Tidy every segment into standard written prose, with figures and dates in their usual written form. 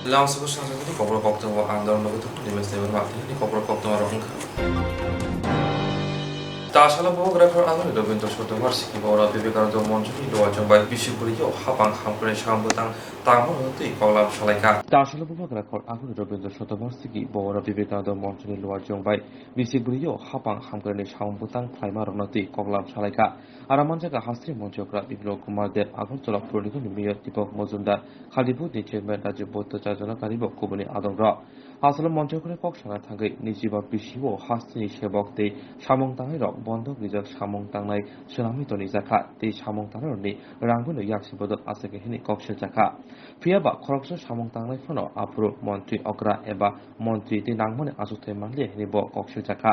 Langsung saja itu Kokborok Koktwma andor itu di Mesir mati ini Kokborok Koktwma rongga. তাছাড়া বগুড়ার আধুনিক রবীন্দ্র শতবার্ষিকী বড় বিবেকানন্দ মঞ্চটি লোয়াচং বাই বিশ্বপুরীয় হাপাং হামকরে সাম্বতাং তামর হতে কলাম সালাইকা তাছাড়া বগুড়ার আধুনিক রবীন্দ্র শতবার্ষিকী বড় বিবেকানন্দ মঞ্চটি লোয়াচং বাই বিশ্বপুরীয় হাপাং হামকরে সাম্বতাং ফাইমা রনতি কলাম সালাইকা আরামানজাগা হাস্ত্রী মঞ্চকরা বিপ্লব কুমার দেব আগরতলা পৌর নিগমের মেয়র দীপক মজুমদার খালিপুরনি চেয়ারম্যান রাজ্য বৌদ্ধ চারজনা কারিব কুবনি আদং র আসলে মঞ্চকরে কক্সানা থাঙ্গै নিজিবা বিশিব হাস্ত্রী সেবক তে সামং তাंनाय रक बंधक रिजक सामं तांनाय सोनामित निजाखा ते सामं तांनायनि रांबोनो याक्सि बदल आसेके हिनि कक्से जाखा फियाबा खरकसो सामं तांनाय फनो आफुरु मन्त्री अग्रा एबा मन्त्री ते नांगमने आसुथे मानले हिनि ब कक्से जाखा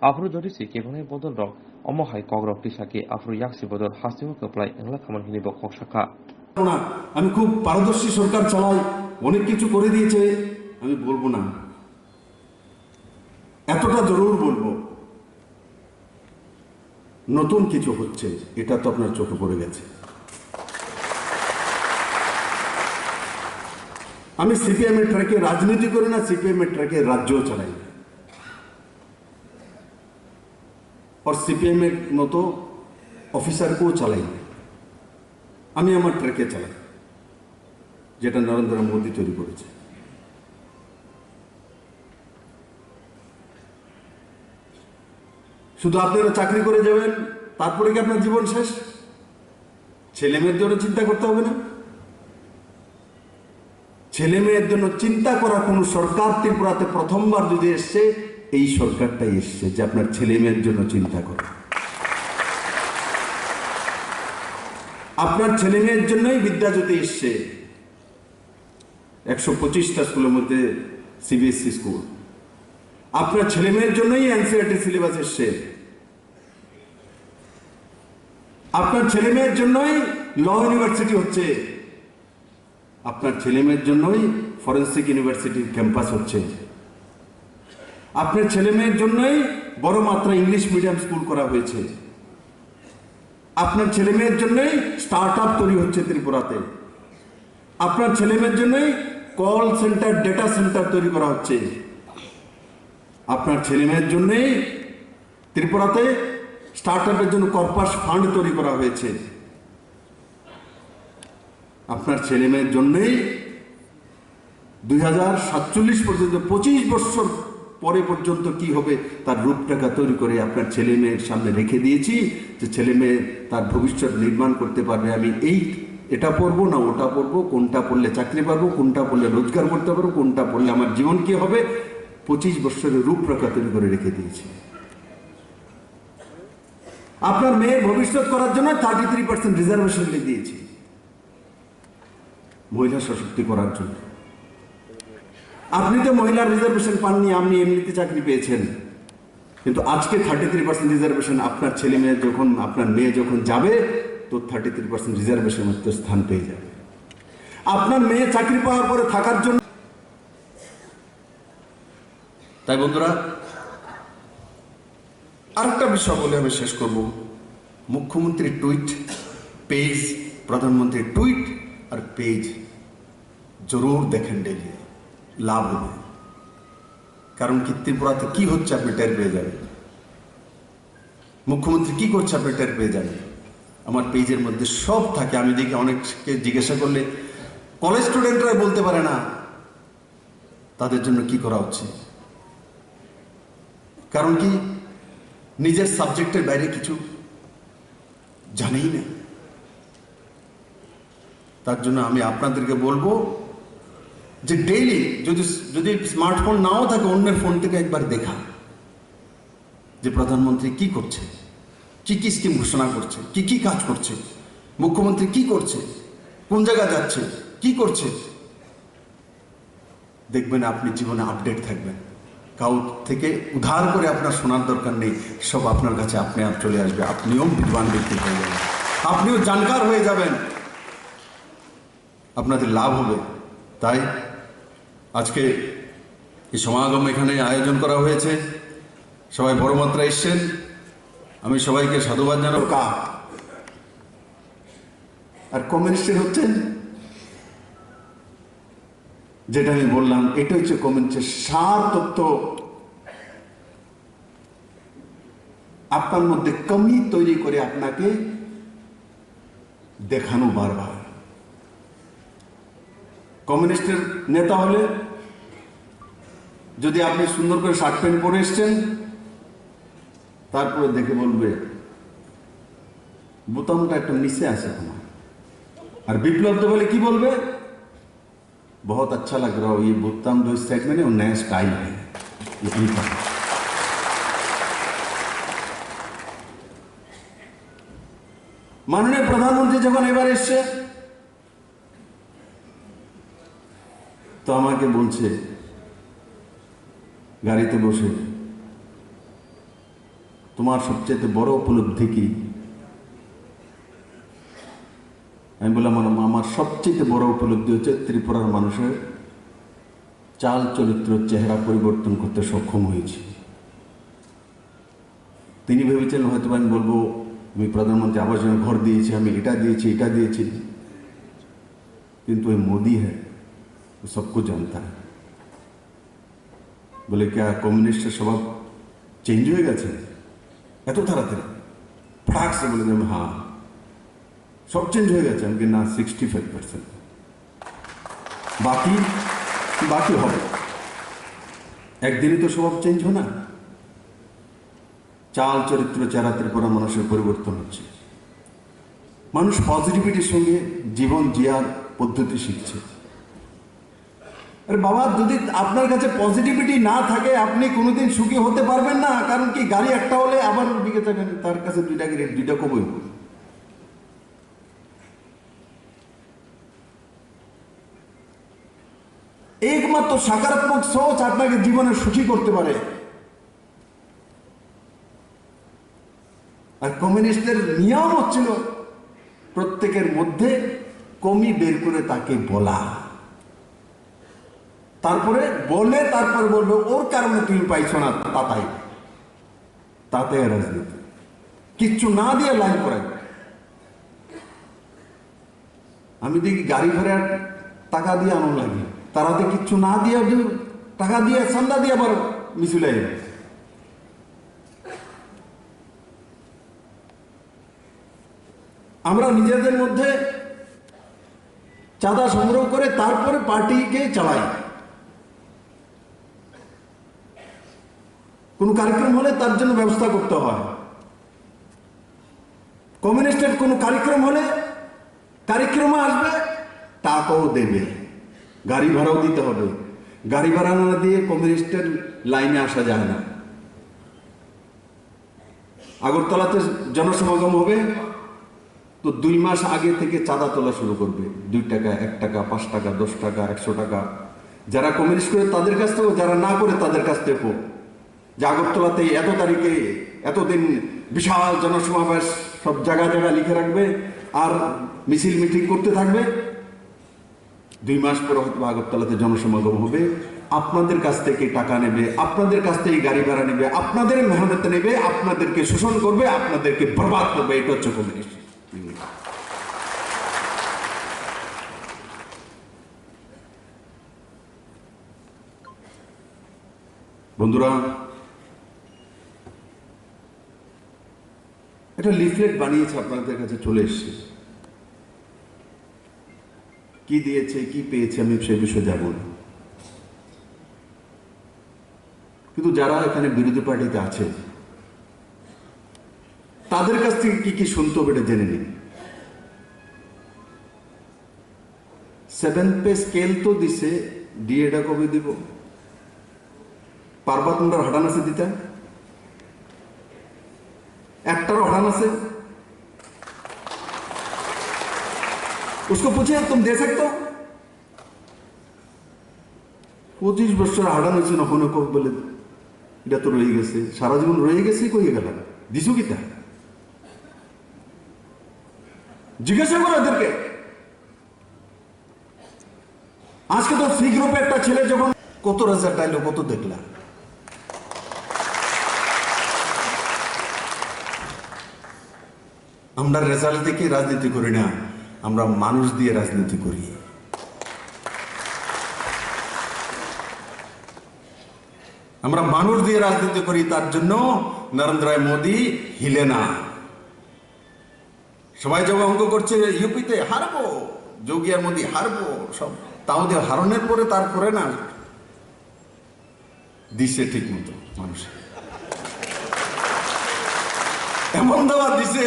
आफुरु जदिसि केबोनाय बदल रक अमहाय कग्रक तिसाके आफुरु याक्सि बदल हास्तिव कप्लाय एंगला खामन हिनि ब कक्साखा আমি খুব পারদর্শী সরকার চালাই অনেক কিছু করে দিয়েছে আমি বলবো না এতটা জরুর বলবো নতুন কিছু হচ্ছে এটা তো আপনার চোখে পড়ে গেছে আমি সিপিএম এর ট্র্যাকে রাজনীতি করি না সিপিএম এর ট্র্যাকে রাজ্য চালাই আর সিপিএম এর মতো অফিসারকেও চালাই আমি আমার ট্র্যাকে চালাই যেটা নরেন্দ্র মোদী তৈরি করেছে শুধু আপনারা চাকরি করে যাবেন তারপরে কি আপনার জীবন শেষ ছেলে মেয়ের জন্য চিন্তা করতে হবে না ছেলে মেয়ের জন্য চিন্তা করা কোন সরকার ত্রিপুরাতে প্রথমবার যদি এসছে এই সরকারটাই এসছে যে আপনার ছেলে মেয়ের জন্য চিন্তা করে আপনার ছেলে মেয়ের জন্যই বিদ্যাজ্যোতি এসছে 125টা স্কুলের মধ্যে সিবিএসই স্কুল আপনার ছেলে মেয়ের জন্যই এনসিইআরটি সিলেবাস এসছে আপনার ছেলে মেয়ের জন্যই ল ইউনিভার্সিটি হচ্ছে আপনার ছেলে মেয়ের জন্যই ফরেন্সিক ইউনিভার্সিটির ক্যাম্পাস হচ্ছে আপনার ছেলে মেয়ের জন্যই বড় মাত্রা ইংলিশ মিডিয়াম স্কুল করা হয়েছে আপনার ছেলে মেয়ের জন্যই স্টার্টআপ তৈরি হচ্ছে ত্রিপুরাতে আপনার ছেলে মেয়ের জন্যই কল সেন্টার ডেটা সেন্টার তৈরি করা হচ্ছে আপনার ছেলে মেয়ের জন্যই ত্রিপুরাতে স্টার্টআপের জন্য কর্পাস ফান্ড তৈরি করা হয়েছে আপনার ছেলে মেয়ের জন্যই 2047 পর্যন্ত 25 বছর পরে পর্যন্ত কি হবে তার রূপরেখা তৈরি করে আপনার ছেলে মেয়ের সামনে রেখে দিয়েছি যে ছেলে মেয়ে তার ভবিষ্যৎ নির্মাণ করতে পারবে আমি এটা পড়বো না ওটা পড়বো কোনটা পড়লে চাকরি পাবো কোনটা পড়লে রোজগার করতে পারবো কোনটা পড়লে আমার জীবন কি হবে 25 বছরের রূপরেখা তৈরি করে রেখে দিয়েছি আপনার মেয়ের ভবিষ্যৎ করার জন্য 33% রিজার্ভেশন দিয়েছি মহিলা সশক্তি করার জন্য আপনি তো মহিলার রিজার্ভেশন পাননি আপনি এমনিতে চাকরি পেয়েছেন কিন্তু আজকে 33% রিজার্ভেশন আপনার ছেলে মেয়ে যখন আপনার মেয়ে যখন যাবে তো 33% রিজার্ভেশনের মধ্যে স্থান পেয়ে যাবে আপনার মেয়ে চাকরি পাওয়ার পরে থাকার জন্য তাই বন্ধুরা আরেকটা বিষয় বলে আমি শেষ করব মুখ্যমন্ত্রীর টুইট পেজ প্রধানমন্ত্রীর টুইট আর পেজ জরুর দেখেন ডেলি লাভ হবে কারণ কি ত্রিপুরাতে কি হচ্ছে আপনি টের পেয়ে যাবেন মুখ্যমন্ত্রী কি করছে আপনি টের পেয়ে যাবেন আমার পেজের মধ্যে সব থাকে আমি দেখি অনেককে জিজ্ঞাসা করলে কলেজ স্টুডেন্টরা বলতে পারে না তাদের জন্য কি করা হচ্ছে কারণ কি নিজের সাবজেক্টের বাইরে কিছু জানেই না তার জন্য আমি আপনাদেরকে বলবো যে ডেইলি যদি স্মার্টফোন নাও থাকে অন্যের ফোন থেকে একবার দেখা যে প্রধানমন্ত্রী কি করছে কি কি স্কিম ঘোষণা করছে কি কি কাজ করছে মুখ্যমন্ত্রী কি করছে কোন জায়গায় যাচ্ছে কি করছে দেখবেন আপনি জীবনে আপডেট থাকবেন কাউ থেকে উদ্ধার করে আপনার শোনার দরকার নেই সব আপনার কাছে আপনি আপ চলে আসবে আপনিও বিদ্বান ব্যক্তি হয়ে যাবেন আপনিও জানকার হয়ে যাবেন আপনাদের লাভ হবে তাই আজকে এই সমাগম এখানে আয়োজন করা হয়েছে সবাই বড় মাত্রায় এসেছেন আমি সবাইকে সাধুবাদ জানাবো আর কমিউনিস্টের হচ্ছেন যেটা আমি বললাম, এটা হচ্ছে কমিউনিস্টের সার তত্ত্ব। আপনার মধ্যে কমি তৈরি করে আপনাকে দেখানো বারবার। কমিউনিস্টের নেতা হলে যদি আপনি সুন্দর করে শার্ট প্যান্ট পরে এসছেন, তারপরে দেখে বলবে বোতামটা একটা নিচে আছে তোমার। আর বিপ্লব তো বলে কি বলবে, बहुत अच्छा लग रहा हो, ये बोताम जो इस साइड में वो नया स्टाइल है। মাননীয় প্রধানমন্ত্রী যখন এবার এসছে, তো আমাকে বলছে গাড়িতে বসে, তোমার সবচেয়ে বড় উপলব্ধি কি? আমি বললাম আমার সবচেয়ে বড় উপলব্ধি হচ্ছে ত্রিপুরার মানুষের চাল চরিত্র চেহারা পরিবর্তন করতে সক্ষম হয়েছি। তিনি ভেবেছেন হয়তো আমি বলবো আমি প্রধানমন্ত্রী আবাস যোজনা ঘর দিয়েছি, আমি এটা দিয়েছি এটা দিয়েছি, কিন্তু ওই মোदी है वो सबको जानता है। বলে क्या কমিউনিস্টের স্বভাব চেঞ্জ হয়ে গেছে এত তাড়াতাড়ি? ফ্রাক সে বলে দেবেন হ্যাঁ সব চেঞ্জ হয়ে গেছে। আমি না 65%, বাকি বাকি হবে। একদিনই তো স্বভাব চেঞ্জ হয় না। চাল চরিত্র চেহারা ত্রিপুরা মানুষের পরিবর্তন হচ্ছে। মানুষ পজিটিভিটির সঙ্গে জীবন জিয়ার পদ্ধতি শিখছে। আরে বাবা, যদি আপনার কাছে পজিটিভিটি না থাকে আপনি কোনোদিন সুখী হতে পারবেন না। কারণ কি, গাড়ি একটা হলে আবার দিকে থাকেন, তার কাছে দুইটা গাড়ি, দুইটা কবই। একমাত্র সকারাত্মক সোচ আপনাকে জীবনে সুখী করতে পারে। আর কমিউনিস্টের নিয়ম হচ্ছিল প্রত্যেকের মধ্যে কমি বের করে তাকে বলা, তারপরে বলে তারপর বলবে ওর কারণে তুমি পাইছো না, তাতে রাজনীতি। কিচ্ছু না দিয়ে লাইন করাই। আমি দেখি গাড়ি ভাড়ার টাকা দিয়ে আনো লাগে, তারাতে কিচ্ছু না দিয়ে টাকা দিয়ে চান্দা দিয়ে আবার মিছিলে। আমরা নিজেদের মধ্যে চাঁদা সংগ্রহ করে তারপরে পার্টিকে চালাই। কোন কার্যক্রম হলে তার জন্য ব্যবস্থা করতে হয়। কমিউনিস্টের কোন কার্যক্রম হলে কার্যক্রমে আসবে, টাকাও দেবে, গাড়ি ভাড়াও দিতে হবে। গাড়ি ভাড়া না দিয়ে কমিউনিস্টের লাইনে আসা যায় না। আগরতলাতে জনসমাগম হবে তো 2 মাস আগে থেকে চাঁদা তোলা শুরু করবে। 2 টাকা, 1 টাকা, 5 টাকা, 10 টাকা, 100 টাকা। যারা কমিউনিস্ট করে তাদের কাছ থেকে, যারা না করে তাদের কাছ থেকে, যে আগরতলাতে এত তারিখে এতদিন বিশাল জনসমাবেশ, সব জায়গায় জায়গায় লিখে রাখবে আর মিছিল মিটিং করতে থাকবে। 2 মাস পরে হয়তো আগরতলাতে জনসমাগম হবে, আপনাদের কাছ থেকে টাকা নেবে, আপনাদের কাছ থেকে গাড়ি ভাড়া নেবে, আপনাদের মেহনত নেবে, আপনাদেরকে শোষণ করবে, আপনাদেরকে বরবাদ করবে। এটা হচ্ছে কমিউনিস্ট। বন্ধুরা, একটা লিফলেট বানিয়েছে, আপনাদের কাছে চলে এসছে। কি দিয়েছে, কি পেয়েছে আমি সে বিষয়ে যাব না, কিন্তু যারা এখানে বিরোধী পার্টিতে আছে তাদের কাছ থেকে কি কি শুনতে হবে এটা জেনে নিন। 7 পে স্কেল তো দিছে, ডিএটা কবে দিব? পারবা তোমরা হঠান আছে দিতে? একটারও হঠান আছে? उसको पूछे तुम दे सकते हो? 25 বছর হারান হয়েছে, নখন বলে এটা তো রয়ে গেছে, সারা জীবন রয়ে গেছে, কই গেল দিছু কি তা? জিজ্ঞাসা করো এদেরকে। আজকে তো সি গ্রুপে একটা ছেলে যখন কত রেজাল্ট আইলো, কত দেখলা। আমরা রেজাল্ট দেখে রাজনীতি করি না, আমরা মানুষ দিয়ে রাজনীতি করি। আমরা মানুষ দিয়ে রাজনীতি করি, তার জন্য নরেন্দ্র মোদী হিলে না। সবাই যখন অঙ্ক করছে ইউপিতে হারবো, যোগী আর মোদী হারবো, সব তাও দিয়ে হারনের পরে তারপরে না দিছে ঠিক মতো মানুষ এমন দাওয়া দিছে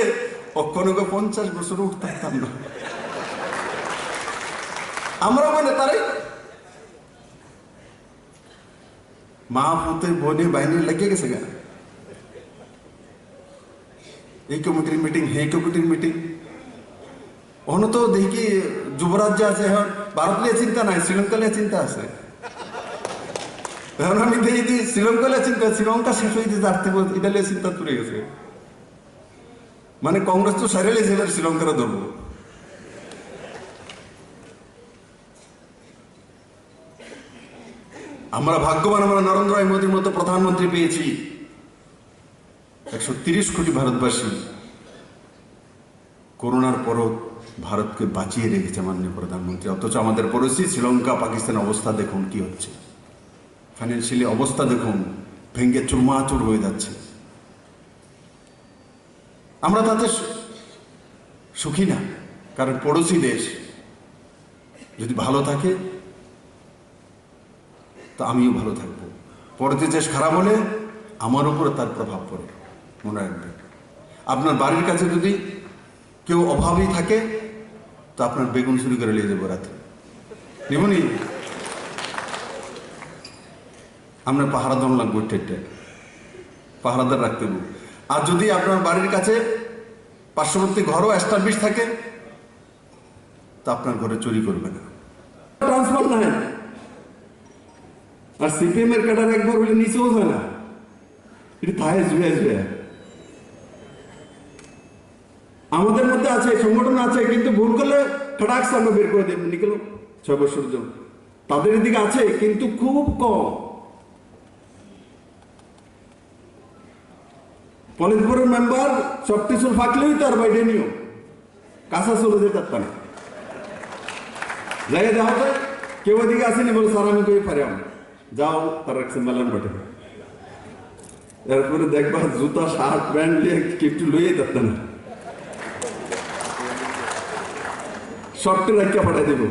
কখনো 50 বছর উঠতে পারতাম না আমরা, মানে তারাই মা পুতে বোনে বাইনে লেগে গেছে গা, এই কমিটির মিটিং হে কমিটির মিটিং। অন্য তো দেখি যুবরাজ যে আছে এখন ভারত নিয়ে চিন্তা নাই, শ্রীলঙ্কা নিয়ে চিন্তা আছে। এখন আমি দেখি শ্রীলঙ্কা নিয়ে চিন্তা, শ্রীলঙ্কা শেষ হয়ে যেতে আসতে এটা নিয়ে চিন্তা তুলে গেছে। মানে কংগ্রেস তো সারে লেছে, এবার শ্রীলঙ্কার ধরবো। আমরা ভাগ্যবান, আমরা নরেন্দ্র মোদীর মতো প্রধানমন্ত্রী পেয়েছি। 130 কোটি ভারতবাসী করোনার পরও ভারতকে বাঁচিয়ে রেখেছে মাননীয় প্রধানমন্ত্রী। অথচ আমাদের পড়োশি শ্রীলঙ্কা, পাকিস্তান অবস্থা দেখুন কি হচ্ছে, ফাইন্যান্সিয়ালি অবস্থা দেখুন, ভেঙ্গে চুরমাচুর হয়ে যাচ্ছে। আমরা তাতে সুখী না, কারণ পড়োশি দেশ যদি ভালো থাকে তো আমিও ভালো থাকবো। পড়োশি দেশ খারাপ হলে আমার উপরে তার প্রভাব পড়ে, মনে রাখবেন। আপনার বাড়ির কাছে যদি কেউ অভাবী থাকে তো আপনার বেগুন চুরি করে নিয়ে যাবো রাতে, নিবনি? আমরা পাহারাদার লাগবো, টেটে পাহারাদার রাখতে হবে। আর যদি আপনার বাড়ির কাছে পার্শ্ববর্তী ঘরও এস্টাবলিশ থাকে তো আপনার ঘরে চুরি করবে না। ট্রান্সফার নাই, আর সিপিএম এর ক্যাডার একবার বলে নিচেও হয় না, এটা থায় জুয়ে জুয়ে। আমাদের মধ্যে আছে, সংগঠন আছে, কিন্তু ভুল করলে খাটাক সামনে বের করে দেবে, নিকলো 6 বছর জন্য। তাদের এদিকে আছে কিন্তু খুব কম। পলিটব্যুরোর মেম্বার সব কিছুর ফাঁকলেই তার বাইরে নিও কাঁচা চলে যেতে পারতাম না। জায়গা দেওয়া যায়, কেউ এদিকে আসেনি বলে স্যার আমি কই পারি, যাও তার রাখছে মেলান বটে। এরপরে দেখবা জুতা শার্ট প্যান্ট নিয়ে একটু লইয়ে পারতাম না, শর্টে রাখিয়া পাঠাই দেব।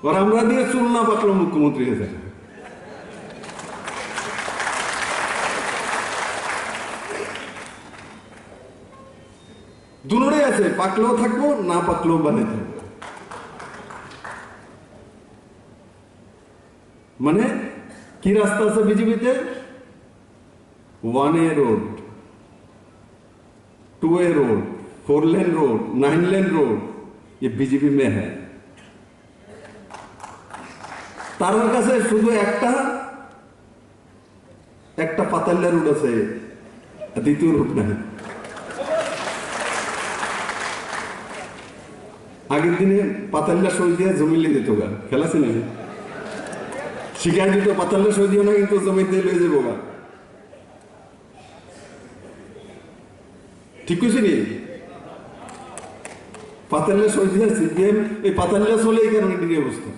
ওর আমরা দিয়ে চুল না পাকলো মুখ্যমন্ত্রী হয়েছে। দুটোই আছে, পাকলেও থাকবো, না পাকলেও বানিয়ে থাকবো। মানে কি রাস্তা আছে বিজেপিতে? 1A road, 2A road, 4 lane road, 9 lane road, ये बीजेपी में है। তার কাছে শুধু একটা পাতাল্লা রুট আছে, দ্বিতীয় রুট নাই। আগের দিনে পাতাল্লা সই দিয়ে জমি লিয়ে দিত গা, খেলাছে না শিখাই দিত, পাতাল্লা সই দিও না কিন্তু জমিতে লয়ে যাবো গা। ঠিক আছে নি? পাতাল্লা সই দিয়ে সিপিএম এই পাতাল্লা চলে এই কারণে ডিগ্রি অবস্থা,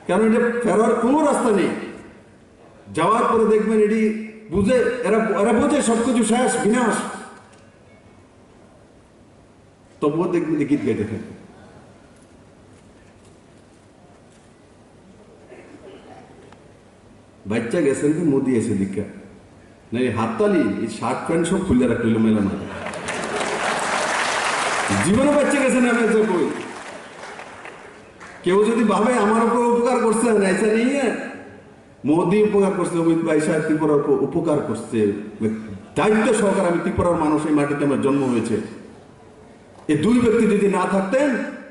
কারণ এটা ফেরার কোনো রাস্তা নেই। যাওয়ার পরে দেখবেন এটি বুঝে, এরা বোঝে সবকিছু শেষ, বিনাশ, তবুও দেখবেন গীত গাইতে থাকে। বাচ্চা গেছেন তো মোদি এসে দীক্ষা না, হাততালি, এই শার্ট প্যান্ট সব খুলে রাখলো মেলা না, জীবনে বাচ্চা গেছেন। আমি কই কেউ যদি ভাবে আমার উপর উপকার করছে, ऐसा नहीं है, মোদি উপকার করছে, অমিত ভাই সাহেব ত্রিপুরার উপকার করছে, দায়িত্ব সহকারে। আমি ত্রিপুরার মানুষ, এই মাটিতে আমার জন্ম হয়েছে। এই দুই ব্যক্তি যদি না থাকতেন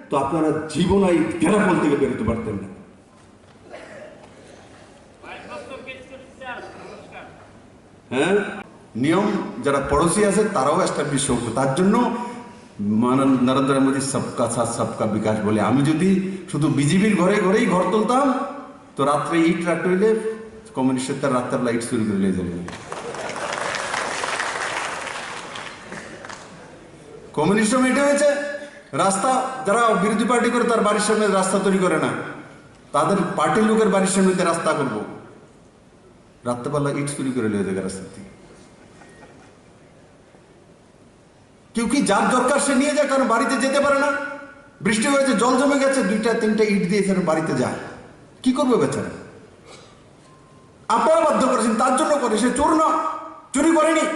তো আপনারা জীবন এই ঘেরাফল থেকে বেরোতে পারতেন না। হ্যাঁ, নিয়ম যারা পড়োশি আছে তারাও এস্টাবলিশ হোক, তার জন্য নরেন্দ্র মোদী সবকা সাথ সবকা বিকাশ বলে। আমি যদি শুধু বিজেপির ঘরে ঘরেই ঘর তুলতাম তো রাত্রে ইট রাখলে কমিউনিস্টের তার রাত্রেবেলা ইট চুরি করে নিয়ে যাবে। কমিউনিস্ট এটা হয়েছে রাস্তা যারা বিরোধী পার্টি করে তার বাড়ির সামনে রাস্তা তৈরি করে না, তাদের পার্টির লোকের বাড়ির সামনে রাস্তা করবো, রাত্রেবেলা ইট চুরি করে লিয়ে যাবে রাস্তা থেকে। কেউ কি যার দরকার সে নিয়ে যায়, কারণ বাড়িতে যেতে পারে না, বৃষ্টি হয়েছে, জল জমে গেছে, 2-3টা ইট দিয়ে ফের বাড়িতে যায়, কি করবে বেচারা? আপনারা বাধ্য করেছেন, তার জন্য করে, সে চোর না, চুরি করেনি,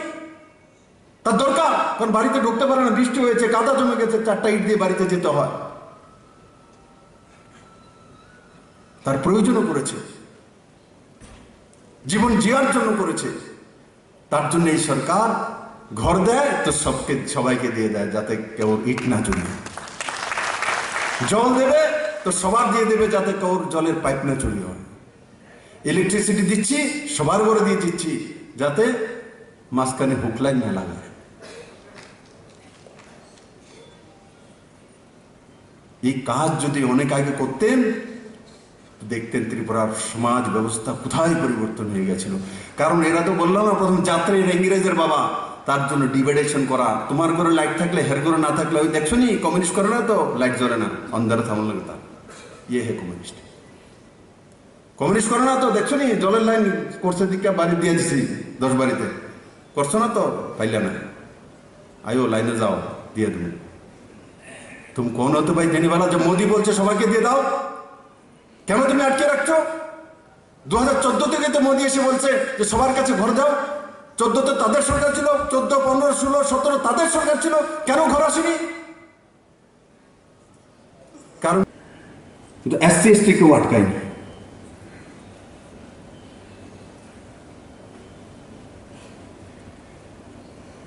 তার দরকার, কারণ বাড়িতে ঢুকতে পারে না, বৃষ্টি হয়েছে, কাদা জমে গেছে, 4টা ইট দিয়ে বাড়িতে যেতে হয়, তার প্রয়োজনও করেছে, জীবন জিয়ার জন্য করেছে। তার জন্য এই সরকার ঘর দেয় তো সবাইকে দিয়ে দেয়, যাতে কেউ ইট না চুরি। জল দেবে তো সবার দিয়ে দেবে, যাতে কেউ জলের পাইপ না চুরি হয়। ইলেকট্রিসিটি দিচ্ছি, সবার ঘরে দিয়ে দিচ্ছি, যাতে মাঝখানে হুক লাইন না লাগে। এই কাজ যদি অনেক আগে করতেন, দেখতেন ত্রিপুরার সমাজ ব্যবস্থা কোথায় পরিবর্তন হয়ে গেছিল। কারণ এরা তো বললাম না, প্রথম যাত্রা ইংরেজের বাবা, তার জন্য ডিভাইডেশন করা, তোমার ঘরে লাইট থাকলে হের ঘরে না থাকলে, ওই দেখছো নি কমিউনিস্ট করে না তো, লাইট জ্বলে না, অন্ধারে থামল তা, ইয়ে হে কমিউনিস্ট। কমিউনিস্ট করে না তো, দেখছো নি জলের লাইন করছে দিকে বাড়ি দিয়ে দিছি 10 বাড়িতে, করছো না তো, পাইলে না, আয়ো লাইনে যাও দিয়ে তুমি। তুমি কোন হতো ভাই দেনিওয়ালা, যে মোদি বলছে সবাইকে দিয়ে দাও, কেন তুমি আটকে রাখছো? 2014 থেকে তো মোদি এসে বলছে যে সবার কাছে ঘর দাও। 14তে তাদের সরকার ছিল, 14, 15, 16, 17 তাদের সরকার ছিল, কেন ঘর আসেনি? কারণ কিন্তু SC ST কেউ আটকায়নি।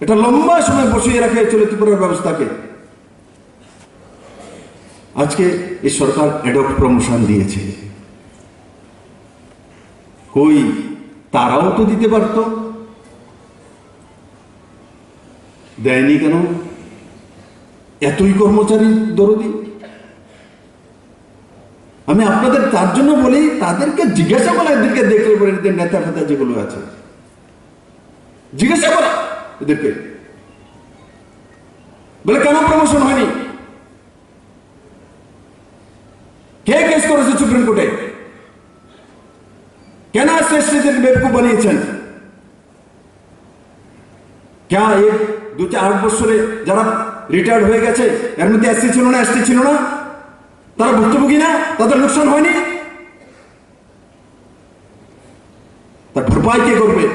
এটা লম্বা সময় বসিয়ে রাখে চলে ত্রিপুরার ব্যবস্থাকে। আজকে এই সরকার অ্যাডক প্রমোশন দিয়েছে, কই তারাও তো দিতে পারতো, দেয়নি কেন? এতই কর্মচারী দরদি। আমি আপনাদের তার জন্য বলি, তাদেরকে জিজ্ঞাসা করা, এদেরকে দেখলে পরে এদের নেতা ফেতা যেগুলো আছে, জিজ্ঞাসা করা এদেরকে, বলে কেন প্রমোশন হয়নি, কে কেস করেছে সুপ্রিম কোর্টে, কেন এসএসসিদের বেবকুফ বানিয়েছেন? क्या ये 2-4 বছরে যারা রিটায়ার্ড হয়ে গেছে, এর মধ্যে এসসি ছিল না, এসটি ছিল না, তারা ভুক্তভোগী না, তাদের লোকসান হয়নি? তার ভরপাই কে করবে?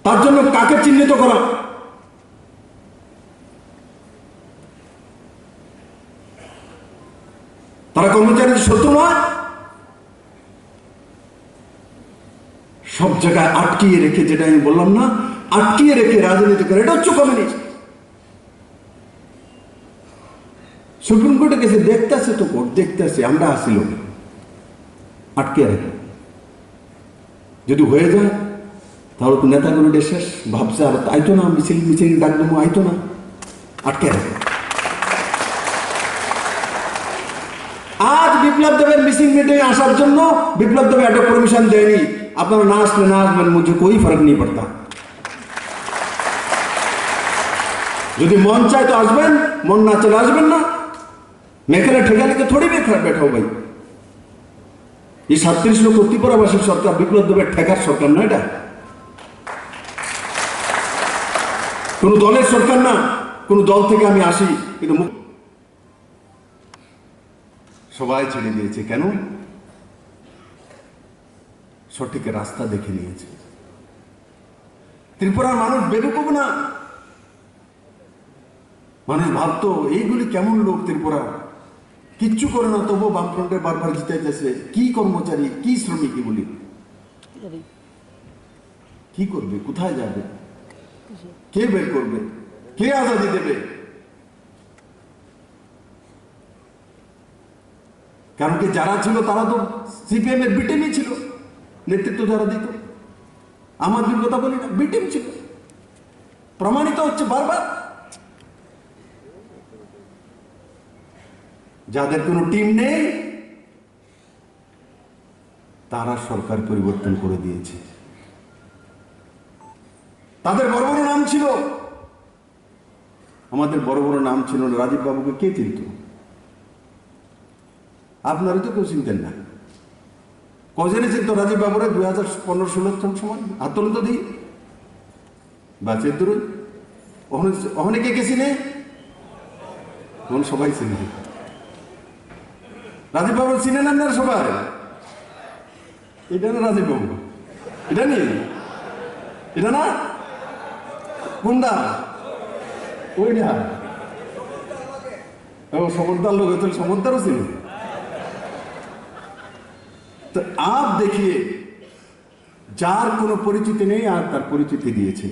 তার জন্য কাকে চিহ্নিত করা? তারা কর্মচারীদের শত্রু নয়? সব জায়গায় আটকিয়ে রেখে, যেটা আমি বললাম না, আটকিয়ে রেখে রাজনীতি করে, এটা হচ্ছে কমিউনিস্ট। সুপ্রিম কোর্টে গেছে, দেখতেছে তো কোর্ট, দেখতেছে, আমরা আসিল আটকে রেখে, যদি হয়ে যায় তাহলে তো নেতাগুলো শেষ, ভাবছে আর আইতো না, মিছিল মিছিল ডাক দেবো, আইতো না, আটকে রাখে। আজ বিপ্লব দেবের মিসিং মিটিং আসার জন্য বিপ্লব দেব একটা পারমিশন দেয়নি। আপনারা না আসলে না আসবেন, মুঝে কোई फर्क नहीं पड़ता। যদি মন চায় তো আসবেন, মন না চলে আসবেন না। মেখেলা ঠেকা লেগে थोड़ी भी बैठा हो भाई। এই 37 লক্ষ ত্রিপুরাবাসীর সরকার, বিপ্লব দেবের ঠেকার সরকার না, এটা কোন দলের সরকার না। কোন দল থেকে আমি আসি, কিন্তু সবাই ছেড়ে দিয়েছে। কেন? সঠিক রাস্তা দেখে নিয়েছে। ত্রিপুরার মানুষ বেকুব না। মানুষ ভাবতো এইগুলি কেমন লোক, ত্রিপুরা কিচ্ছু করে না, তবু বামফ্রন্টে বারবার জিতাইতেছে। কি কর্মচারী, কি শ্রমিক, এগুলি কি করবে, কোথায় যাবে, কে বের করবে, কে আজাদি দেবে? কারণ কি যারা ছিল তারা তো সিপিএম এর বিটিমই ছিল, নেতৃত্ব যারা দিত। আমাদের কথা বলি না, বিটিম ছিল, প্রমাণিত হচ্ছে বারবার। যাদের কোনো টিম নেই, তারা সরকার পরিবর্তন করে দিয়েছে। তাদের বড় বড় নাম ছিল, আমাদের বড় বড় নাম ছিল না, রাজীব বাবুকে কে চিনত? আপনারা তো কেউ চিনতেন না। কজনে চিনত রাজীব বাবুরা 2015-16 সময়? হাত তুলুন তো দিই, বাঁচের দূরই ওখানে কে কে চিনে? তখন সবাই চিনে। রাজীব বাবু চিনেন আপনারা সবাই? এটা না রাজীব বাবু, এটা নেই, এটা না কোনটা? ওইটা সমর্দার লোক, তো সমর্দারও ছিল। তো আপ দেখিয়ে যার কোনো পরিচিতি নেই আর তার পরিচিতি দিয়েছে।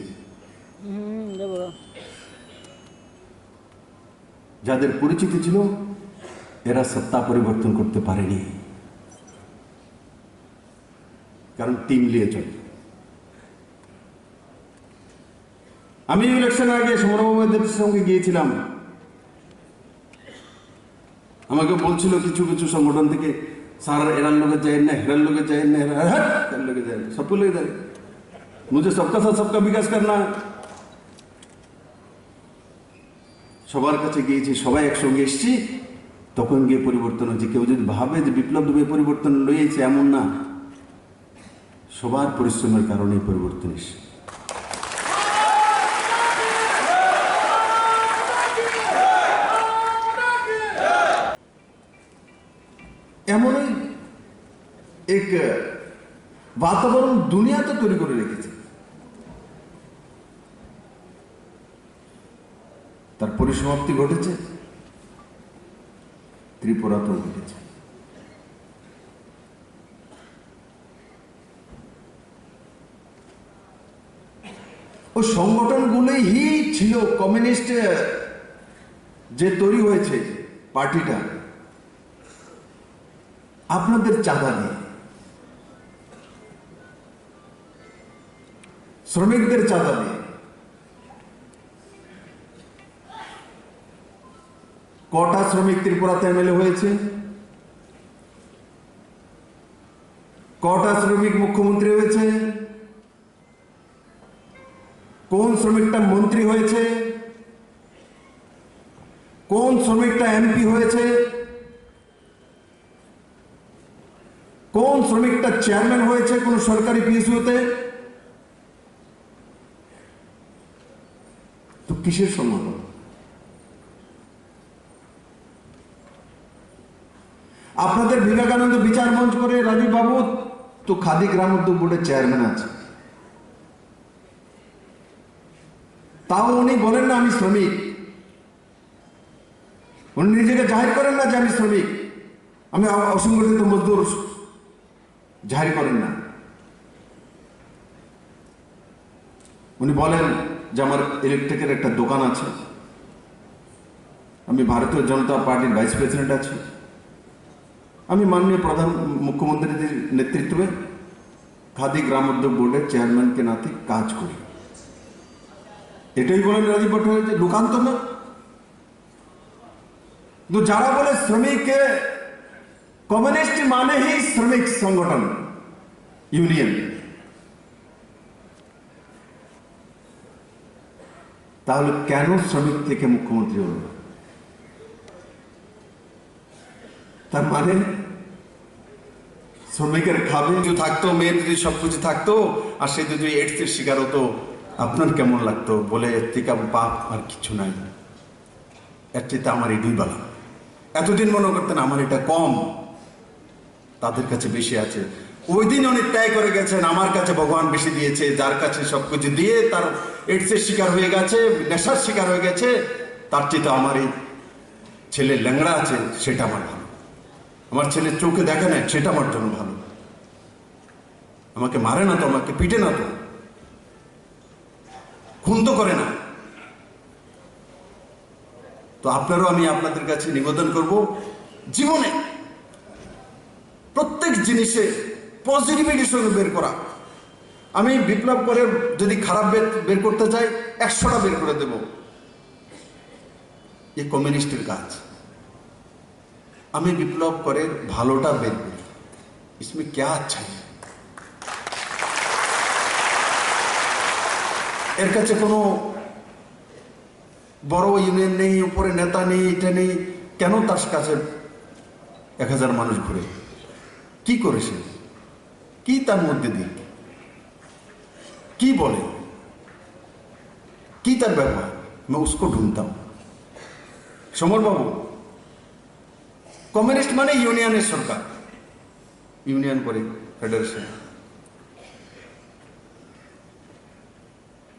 যাদের পরিচিতি ছিল এরা সত্তা পরিবর্তন করতে পারেনি, কারণ টিম নিয়ে চলে। আমি ইলেকশন আগে সমরবাবুদের সঙ্গে গিয়েছিলাম, আমাকে বলছিল কিছু কিছু সংগঠন থেকে, স্যার এরার লোকে যায় না, হেরার লোকে যায় না, হেরার লোকে যায় না, সবকে লোকে যায়, মুঝে সবকা সাথ সবকা বিকাশ করনা। সবার কাছে গিয়েছি, সবাই একসঙ্গে এসছি, তখন গিয়ে পরিবর্তন হচ্ছে। কেউ যদি ভাবে যে বিপ্লব দুবে পরিবর্তন লইয়েছে, এমন না, সবার পরিশ্রমের কারণে পরিবর্তন এসছে। এমনই এক বাতাবরণ দুনিয়া তো তৈরি করে রেখেছে, তার পরিসমাপ্তি ঘটেছে, ত্রিপুরাতেও ঘটেছে। ও সংগঠনগুলোই ছিল কমিউনিস্ট যে তৈরি হয়েছে পার্টিটা, আপনাদের চাঁদা দিয়ে, শ্রমিকদের চাঁদা দিয়ে। কটা শ্রমিক ত্রিপুরাতে এমএলএ হয়েছে? কটা শ্রমিক মুখ্যমন্ত্রী হয়েছে? কোন শ্রমিকটা মন্ত্রী হয়েছে? কোন শ্রমিকটা এমপি হয়েছে? কোন শ্রমিকটা চেয়ারম্যান হয়েছে কোন সরকারি পিএসইউতে? তো কিসের সম্মান? আপনাদের বিবেকানন্দ বিচার মঞ্চ করে রাজীব বাবু তো খাদি গ্রাম উদ্যোগ বোর্ডের চেয়ারম্যান আছে, তাও উনি বলেন না আমি শ্রমিক। উনি নিজেকে জাহির করেন না যে আমি শ্রমিক, আমি অসংগঠিত মজদুর জাহির করেন না। উনি বলেন যে আমার ইলেকট্রিকের একটা দোকান আছে, আমি ভারতীয় জনতা পার্টির ভাইস প্রেসিডেন্ট আছি, আমি মাননীয় প্রধান মুখ্যমন্ত্রীর নেতৃত্বে খাদি গ্রাম উদ্যোগ বোর্ডের চেয়ারম্যানকে নাতে কাজ করি। এটাই বলেন রাজীব ভট্টাচার্য, লোকান্ত না। তো যারা বলে শ্রমিক কমিউনিস্ট মানেই শ্রমিক সংগঠন ইউনিয়ন, তাহলে কেন শ্রমিক থেকে মুখ্যমন্ত্রী হল? তার মানে শ্রমিকের খাবে যদি থাকতো, মেয়ের যদি সবকিছু থাকতো, আর সে যদি এইডসের শিকার হতো, আপনার কেমন লাগতো? বলে এর থেকে পাপ আর কিছু নাই, এর চেয়ে আমার এই দুই বেলা। এতদিন মনে করতেন আমার এটা কম, তাদের কাছে বেশি আছে। ওই দিন অনেক ত্যাগ করে গেছেন, আমার কাছে ভগবান বেশি দিয়েছে। যার কাছে সবকিছু দিয়ে তার এইডসের শিকার হয়ে গেছে, নেশার শিকার হয়ে গেছে, তার চেয়ে আমার এই ছেলে ল্যাংড়া আছে, সেটা আমার ভালো। আমার ছেলে চোখে দেখে না, সেটা আমার জন্য ভালো। আমাকে মারে না তো, আমাকে পিটে না তো, খুন তো করে না। তো আপনারও আমি আপনাদের কাছে নিবেদন করব, জীবনে প্রত্যেক জিনিসে পজিটিভিটি সঙ্গে বের করা। আমি বিপ্লব করে যদি খারাপ বের করতে চাই, 100টা বের করে দেব। এ কমিউনিস্টের কাজ। আমি বিপ্লব করে ভালোটা বের করি, ইসমে क्या अच्छा है? এর কাছে কোনো বড় ইউনিয়ন নেই, উপরে নেতা নেই, এটা নেই, কেন তার কাছে 1000 মানুষ ঘুরে? কি করেছে? কি তার মধ্যে দিয়ে কি বলে, কি তার ব্যবহার? मैं उसको ढूंढता हूं। সমর বাবু, কমিউনিস্ট মানে ইউনিয়নের সরকার, ইউনিয়ন করে ফেডারেশন,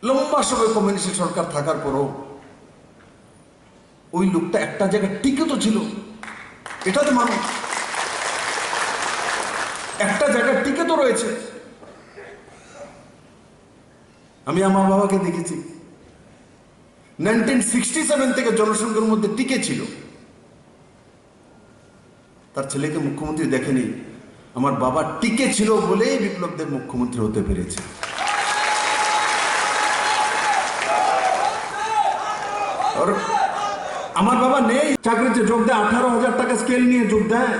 লম্বা সময় কমিউনিস্ট সরকার থাকার পরও ওই লোকটা একটা জায়গায় টিকে তো ছিল। এটা তো মানুষ একটা জায়গায় টিকে তো রয়েছে। আমি আমার বাবাকে দেখেছি 1967 থেকে জনসংখ্যার মধ্যে টিকে ছিল। তার ছেলেকে মুখ্যমন্ত্রী দেখেনি। আমার বাবা টিকে ছিল বলেই বিপ্লবদের মুখ্যমন্ত্রী হতে পেরেছে। আর আমার বাবা নেই, চাকরিতে যোগ দেয়, 18,000 টাকা স্কেল নিয়ে যোগ দেয়।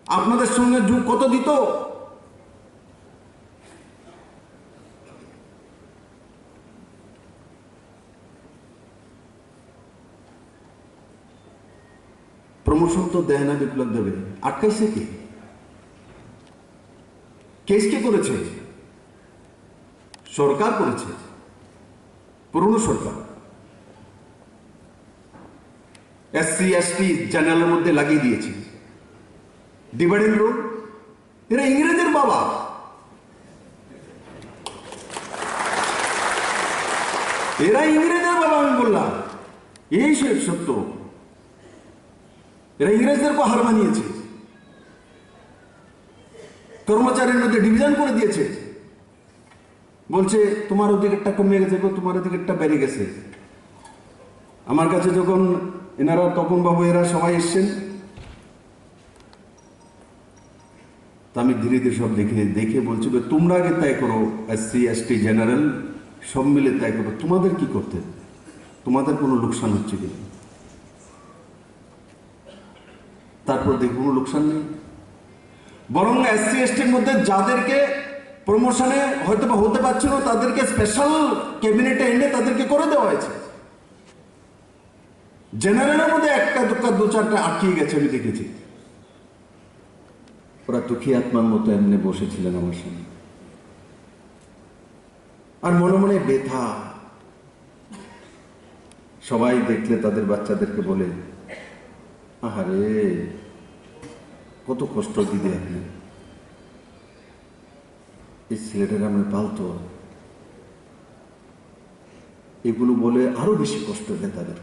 আপনাদের সঙ্গে যোগ কত দিত? প্রমোশন তো দেয় না বিপ্লব দেবে, আটকাইছে কি? কেস কে করেছে? সরকার করেছে, পুরনো সরকার। এসসি এসটি জেনারেলের মধ্যে লাগিয়ে দিয়েছে ডিভাইডিং রোড। এরা ইংরেজের বাবা। এরা ইংরেজের বাবা, আমি বললাম এই সত্য। এরা ইংরেজদেরকে হার মানিয়েছে, কর্মচারীর মধ্যে ডিভিশন করে দিয়েছে। বলছে তোমার অধিকারটা কমে গেছে, তোমার অধিকারটা বেড়ে গেছে। আমার কাছে যখন এনারা, তপন বাবু, এরা সবাই এসছেন, তা আমি ধীরে ধীরে সব দেখে বলছি তোমরা আগে তাই করো, এসসি এসটি জেনারেল সব মিলে তাই করো, তোমাদের কি করতে, তোমাদের কোনো লোকসান হচ্ছে কিনা। তারপর দেখো কোনো লোকসান নেই, বরং এসসি এসটির মধ্যে যাদেরকে প্রমোশনে হয়তো বা হতে পারছিল তাদেরকে স্পেশাল ক্যাবিনেটে এনে তাদেরকে করে দেওয়া হয়েছে। জেনারেলের মধ্যে একটা দুঃখা দু চারটা আটকিয়ে গেছে, আমি দেখেছি। ওরা দুঃখী আত্মার মতো এমনি বসেছিলেন আমার সামনে, আর মনে মনে ব্যথা। সবাই দেখলে তাদের বাচ্চাদেরকে বলে, আহারে কত কষ্ট দিদি আপনি, এই ছেলেটাকে আমরা পালতো। এগুলো বলে আরো বেশি কষ্ট দেয় তাদের।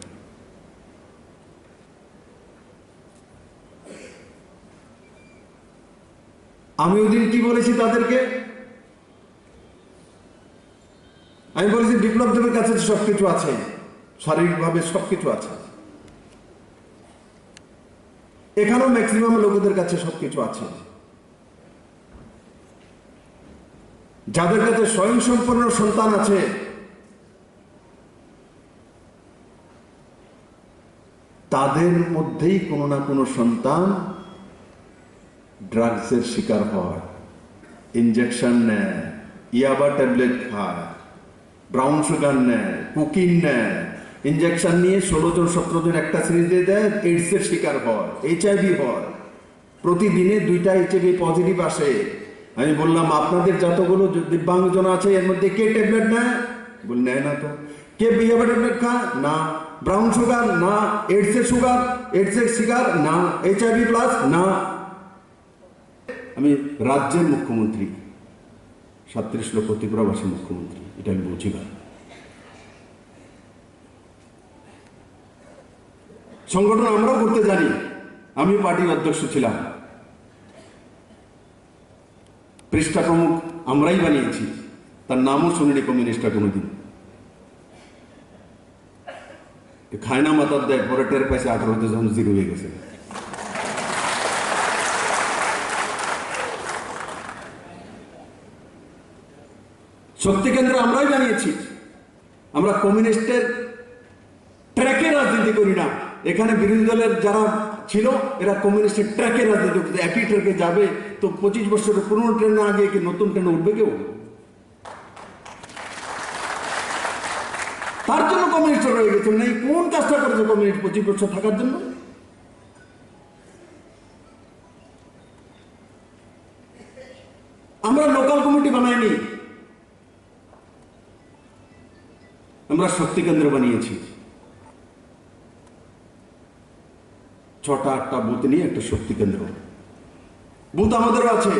আমি ওই দিন কি বলেছি তাদেরকে? আমি বলেছি বিপ্লবদেবের কাছে সবকিছু আছে, শারীরিকভাবে সবকিছু আছে, এখানেও ম্যাক্সিমাম লোকেদের কাছে সবকিছু আছে। যাদের কাছে স্বয়ংসম্পূর্ণ সন্তান আছে, তাদের মধ্যেই কোনো না কোনো সন্তান ড্রাগসের শিকার হয়, ইনজেকশন নেয়, ইয়াবা ট্যাবলেট খায়, ব্রাউন সুগার নেয়, কুকিং নেয়, ইনজেকশন নিয়ে 16 জন 17 জন একটা সিরিজে দেয়, এইডসের শিকার হয়, HIV হয়, প্রতিদিনে 2টা HIV পজিটিভ আসে। আমি বললাম আপনাদের যতগুলো দিব্যাঙ্গজন আছে এর মধ্যে কে ট্যাবলেট নেয়? বল নেয় না তো। কে ইয়াবা ট্যাবলেট খায়? না। Brown sugar? না। এইডসের সুগার, এইডসের শিকার? না। HIV plus? না। আমি রাজ্যের মুখ্যমন্ত্রী, 37 লক্ষ ত্রিপুরাবাসী মুখ্যমন্ত্রী, এটা আমি বলছি না। সংগঠন আমরাও করতে জানি, আমি পার্টির অধ্যক্ষ ছিলাম, পৃষ্ঠা প্রমুখ আমরাই বানিয়েছি, তার নামও শুনিনি কমিউনিস্টরা কোনোদিন। খায় না মাতার দেয়, পরে টের পাইছে 18তে যখন জিরো হয়ে গেছে। শক্তি কেন্দ্র আমরাই বানিয়েছি। আমরা কমিউনিস্টের ট্র্যাকে রাজনীতি করি না। এখানে বিরোধী দলের যারা ছিল এরা কমিউনিস্টের ট্র্যাকে রাজনীতি করতে, একই ট্র্যাকে যাবে তো 25 বছরের পুরনো ট্রেনে আগে কি নতুন ট্রেনে উঠবে কেউ? তার জন্য কমিউনিস্ট রয়ে গেছে। না কোন কাজটা করেছে কমিউনিস্ট 25 বছর থাকার জন্য? আমরা লোকাল কমিটি বানাইনি, আমরা শক্তি কেন্দ্র বানিয়েছি। 6টা-8টা বুথ নিয়ে একটা শক্তি কেন্দ্র। বুথ আমাদেরও আছে,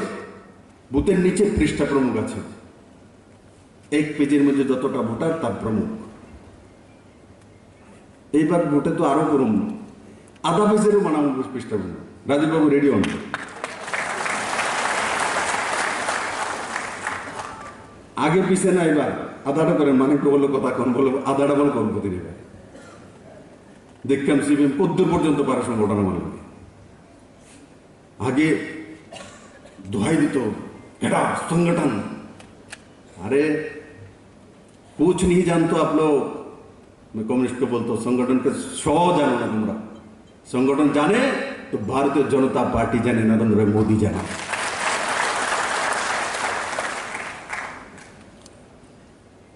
বুথের নিচে পৃষ্ঠা প্রমুখ আছে, এক পেজের মধ্যে যতটা ভোটার তার প্রমুখ। এইবার ভোটে তো আরো করুন, আধা পেজেরও বানাবো পৃষ্ঠা প্রমুখ। রাজীববাবু রেডি হন। আগে পিছে না, এবার আধাটা করেন, মানে বললো কথা কন বলো আধাটা বল কম প্রতি এবার দেখতাম সিপিএম কদ্দূর পর্যন্ত পারে সংগঠন মানবে। आगे दुहाई दी तो क्या संगठन, अरे कुछ नहीं जानते आप लोग। मैं कम्युनिस्ट को बोलता हूँ संगठन के 100 जानो ना तुमरा। संगठन जाने तो भारतीय जनता पार्टी जाने, नरेंद्र मोदी जाने।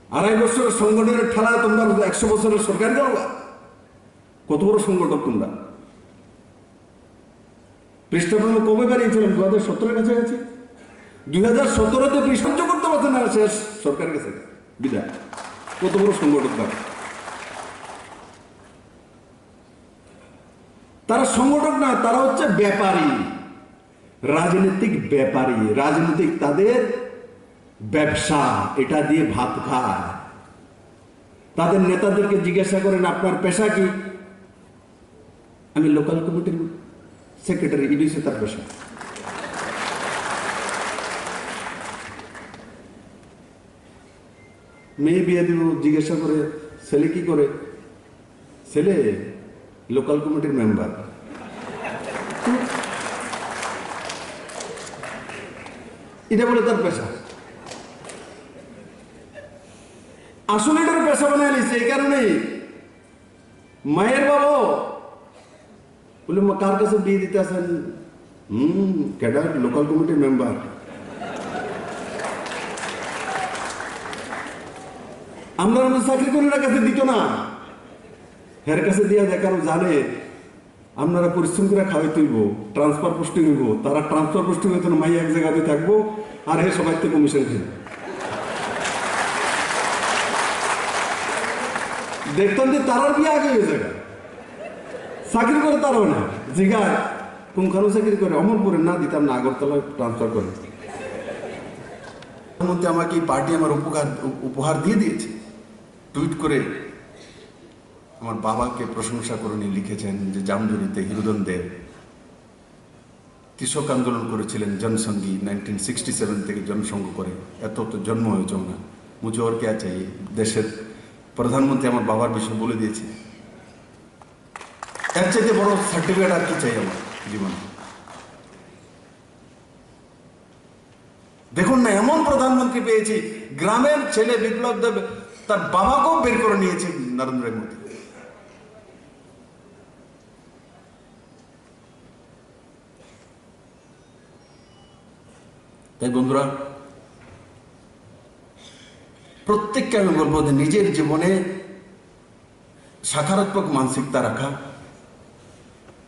আড়াই বছরের সংগঠনের ঠেলায় তোমরা 100 বছরের সরকার দাও। কত বড় সংগঠক তোমরা। পৃষ্ঠপোষক কবে বাড়িয়েছিলাম? 2017-এর কাছাকাছি। 2017-তে সহ্য করতে পারছে না, শেষ সরকারের কাছে বিদায়। কত বড় সংগঠক তারা সংগঠক না, তারা হচ্ছে ব্যাপারী, রাজনৈতিক ব্যাপারী। রাজনৈতিক তাদের ব্যবসা, এটা দিয়ে ভাত খায়। তাদের নেতাদেরকে জিজ্ঞাসা করেন আপনার পেশা কি? আমি লোকাল কমিটির সেক্রেটারি, ইডিসি তার পেশা। মেয়ে বিয়ে দিব, জিজ্ঞাসা করে ছেলে কি করে? ছেলে লোকাল কমিটির মেম্বার। এটা বলে তার পেশা। আসলে এটার পেশা বানায় নিচ্ছে। এই কারণেই মায়ের বাবা বলে কার কাছে বিয়ে দিতে আসেন? ক্যাডার লোকাল কমিটির মেম্বার। আমরা চাকরি করি না, কাছে দিত না, হের কাছে দিয়া দেখার জানে আপনারা পরিশ্রম করে খাওয়াই তুলবো, ট্রান্সফার পোস্টিং হইব। তারা ট্রান্সফার পোস্টিং হইতো না, মাই এক জায়গাতে থাকবো আর হে সবাই তো কমিশন খেয়ে দেখতাম যে তারার বিয়ে আগে হয়ে যাবে। চাকরি করে তারাও না, জিগায় কোনখানে চাকরি করে? অমরপুরে। না দিতাম না, আগরতলা ট্রান্সফার করে। প্রধানমন্ত্রী আমাকে এই পার্টি আমার উপহার দিয়ে দিয়েছে। টুইট করে আমার বাবাকে প্রশংসা করে নিয়ে লিখেছেন যে জামজুরিতে হিরোদন দেব কৃষক আন্দোলন করেছিলেন, জনসংঘী 1967 থেকে জনসংঘ করে। এত তো জন্ম হয়েছে না, মুঝে ওর কে চাই। দেশের প্রধানমন্ত্রী আমার বাবার বিষয়ে বলে দিয়েছে। এর চাইতে বড় সার্টিফিকেট আর কি চাই আমার জীবনে? দেখুন না, এমন প্রধানমন্ত্রী পেয়েছি, গ্রামের ছেলে বিপ্লব দেব তার বাবাকেও বের করে নিয়েছে নরেন্দ্র মোদী। তাই বন্ধুরা, প্রত্যেককে আমি বলবো যে নিজের জীবনে সকারাত্মক মানসিকতা রাখা।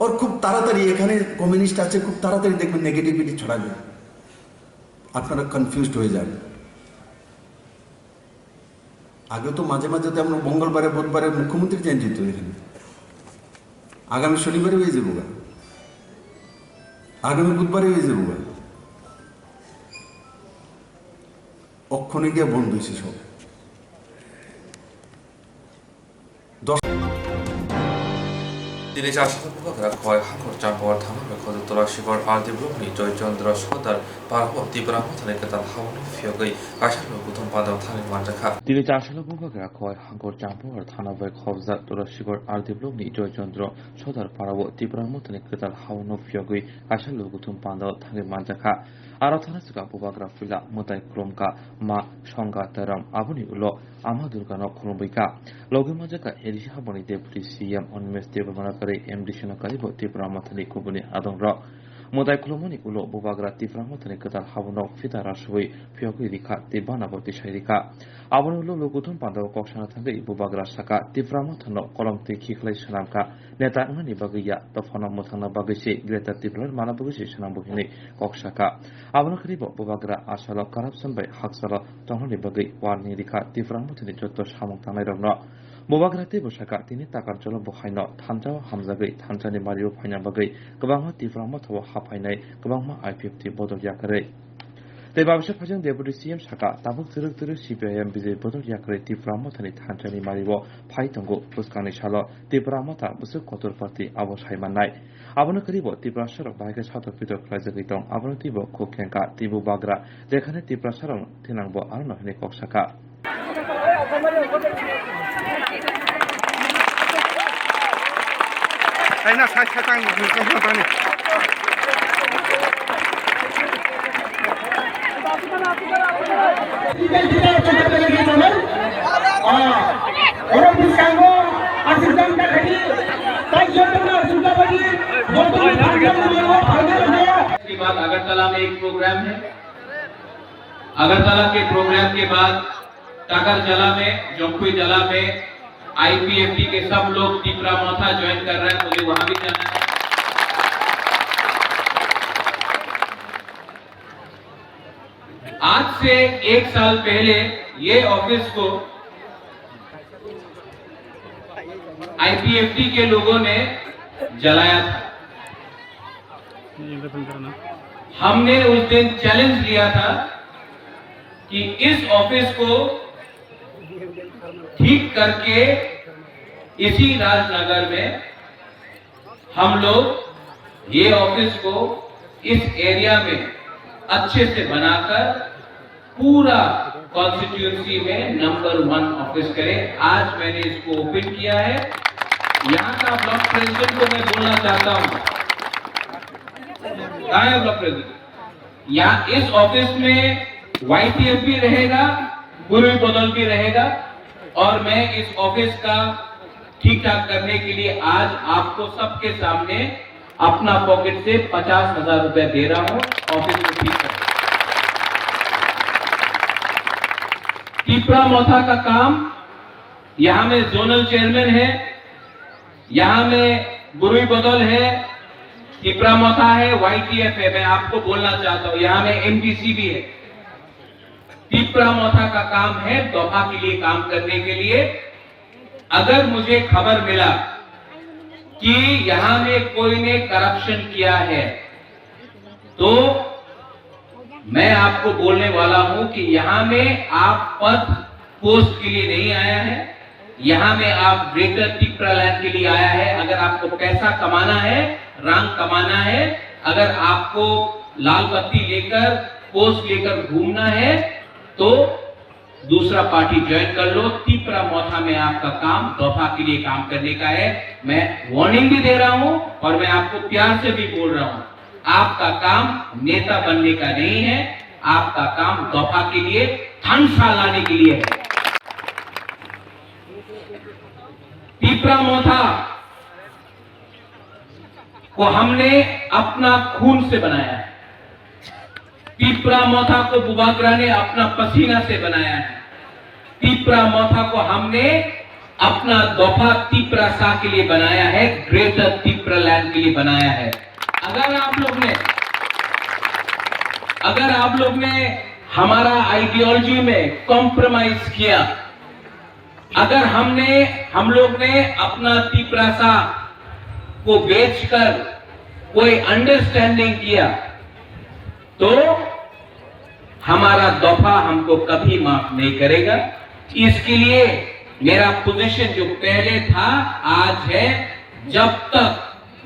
ওর খুব তাড়াতাড়ি, এখানে কমিউনিস্ট আছে, খুব তাড়াতাড়ি দেখবেন নেগেটিভিটি ছড়াবে, আপনারা কনফিউজড হয়ে যান। আগে তো মাঝে মাঝে তো আমরা মঙ্গলবারে বুধবারে মুখ্যমন্ত্রী চেঞ্জ হইত, এখানে আগামী শনিবারে হয়ে যাবো, আগামী বুধবারে হয়ে যাবো। অক্ষণে গিয়ে বন্ধ হয়েছে সব। তিনি চাষাপোকারা ক্ষয় হামর চাম্পাওয়ার থানা মেখদ তলাশিগড় আরদিব্লকনি জয়চন্দ্র সদার পারহ তিব্রাহ থানেকেতাল হাওনি ফিয়গৈ আশালো গুথম পাদাও থানে মানজাখা। তিনি চাষাপোকারা ক্ষয় হাঙ্গর চাম্পাওয়ার থানা বাই খবজা তলাশিগড় আরদিব্লকনি জয়চন্দ্র সদার পারহ তিব্রাহ থানেকেতাল হাওনো ফিয়গৈ আশালো গুথম পাদাও থানে মানজাখা। আরো থানা সিকা পোবাগ্রা ফিলা মতাই ক্রমকা মা সংগা তারাম আবনি উলো আমা দুর্গানো খুলবৈকা লগে মাজাকা এরিশা হাবনি ডেপুটি সিএম অনমেশ দেবমানাকারী এমডি সেনাকারী ত্রিপুরা মাথানি কুবনি আদংর Mutai Kulomoni Ulo Bubagra Tiframotani Katal Habuno Fita Rashwi Fioki Rika Tibana Boti Shairika. Abuno Lukutum Pando Koshana Tangi Bubagra Saka Tiframotano Kolom Tiki Shanamka Neta Ngani Bagia Tofana Mutana Bagashi Greta Tipler Manabushi Shanambuhini Kokshaka. Abuno Kribo Bubagra Ashala Corruption by Haksala Tonhani Bagi Warni Rika Tiframotani Jotosh Hamutanai. Mubagrati Bushaka Tini Takarjolo Buhaino, Tanja Hamzagi, Tanjani Mario Panabagi, Gabama Tiframoto Hapainai, Gabama I-50 Bodo Yakare. The Babsha Pajan Deputy CM Shaka, Tabuk Director CPM Bizi Bodo Yakare, Tiframotani, Tanjani Mario, Paitongo, Puskani Shalo, Tiframota, Busu Kotor Party, Abos Haimanai. Abonakaribo, Tibrashar, Bagas Hato Peter Klazagiton, Abonotibo, Kokenka, Tibu Bagra, Dekane Tibrasharon, Tinangbo, Arno, Nikosaka. China sai tang ni ko tang ni orang disanggo asisten tadi इसके बाद अगरतला में एक programme है। अगरतला के programme के बाद टाकरजला में, जोंकुई जला में IPFT के सब लोग टिपरा मोथा ज्वाइन कर रहे हैं, मुझे वहां भी जाना है। आज से 1 साल पहले ये ऑफिस को IPFT के लोगों ने जलाया था। हमने उस दिन चैलेंज लिया था कि इस ऑफिस को ठीक करके इसी राजनगर में हम लोग ये ऑफिस को इस एरिया में अच्छे से बनाकर पूरा कॉन्स्टिट्यूंसी में नंबर 1 ऑफिस करें। आज मैंने इसको ओपन किया है। यहाँ का ब्लॉक प्रेसिडेंट को मैं बोलना चाहता हूँ, कहाँ है ब्लॉक प्रेसिडेंट? यहाँ इस ऑफिस में YTF भी रहेगा, गुरु बदल भी रहेगा और मैं इस ऑफिस का ठीक ठाक करने के लिए आज आपको सबके सामने अपना पॉकेट से 50,000 रुपए दे रहा हूं ऑफिस को ठीक करने। टिपरा मोथा का काम, यहां में जोनल चेयरमैन है, यहां में गुरु बदल है, टिपरा मोथा है, YTF है। मैं आपको बोलना चाहता हूं यहां में MDC भी है। टिपरा मोथा का काम है दोहा के लिए काम करने के लिए। अगर मुझे खबर मिला कि यहां में कोई ने करप्शन किया है तो मैं आपको बोलने वाला हूं कि यहां में आप पद पोस्ट के लिए नहीं आया है, यहां में आप ग्रेटर टिपरा लैंड के लिए आया है। अगर आपको पैसा कमाना है, रंग कमाना है, अगर आपको लाल बत्ती लेकर पोस्ट लेकर घूमना है तो दूसरा पार्टी ज्वाइन कर लो। टिपरा मोथा में आपका काम दोफा के लिए काम करने का है। मैं वार्निंग भी दे रहा हूं और मैं आपको प्यार से भी बोल रहा हूं, आपका काम नेता बनने का नहीं है, आपका काम दोफा के लिए थानसा लाने के लिए है। टिपरा मोथा को हमने अपना खून से बनाया है। टिपरा मोथा को बुबागरा ने अपना पसीना से बनाया है। टिपरा मोथा को हमने अपना दोफा टिपरा सा के लिए बनाया है, ग्रेटर टिपरा लैंड के लिए बनाया है। अगर आप लोग ने हमारा आइडियोलॉजी में कॉम्प्रोमाइज किया, अगर हम लोग ने अपना टिपरा सा को बेचकर कोई अंडरस्टैंडिंग किया तो हमारा दोफा हमको कभी माफ नहीं करेगा। इसके लिए मेरा पोजीशन जो पहले था आज है, जब तक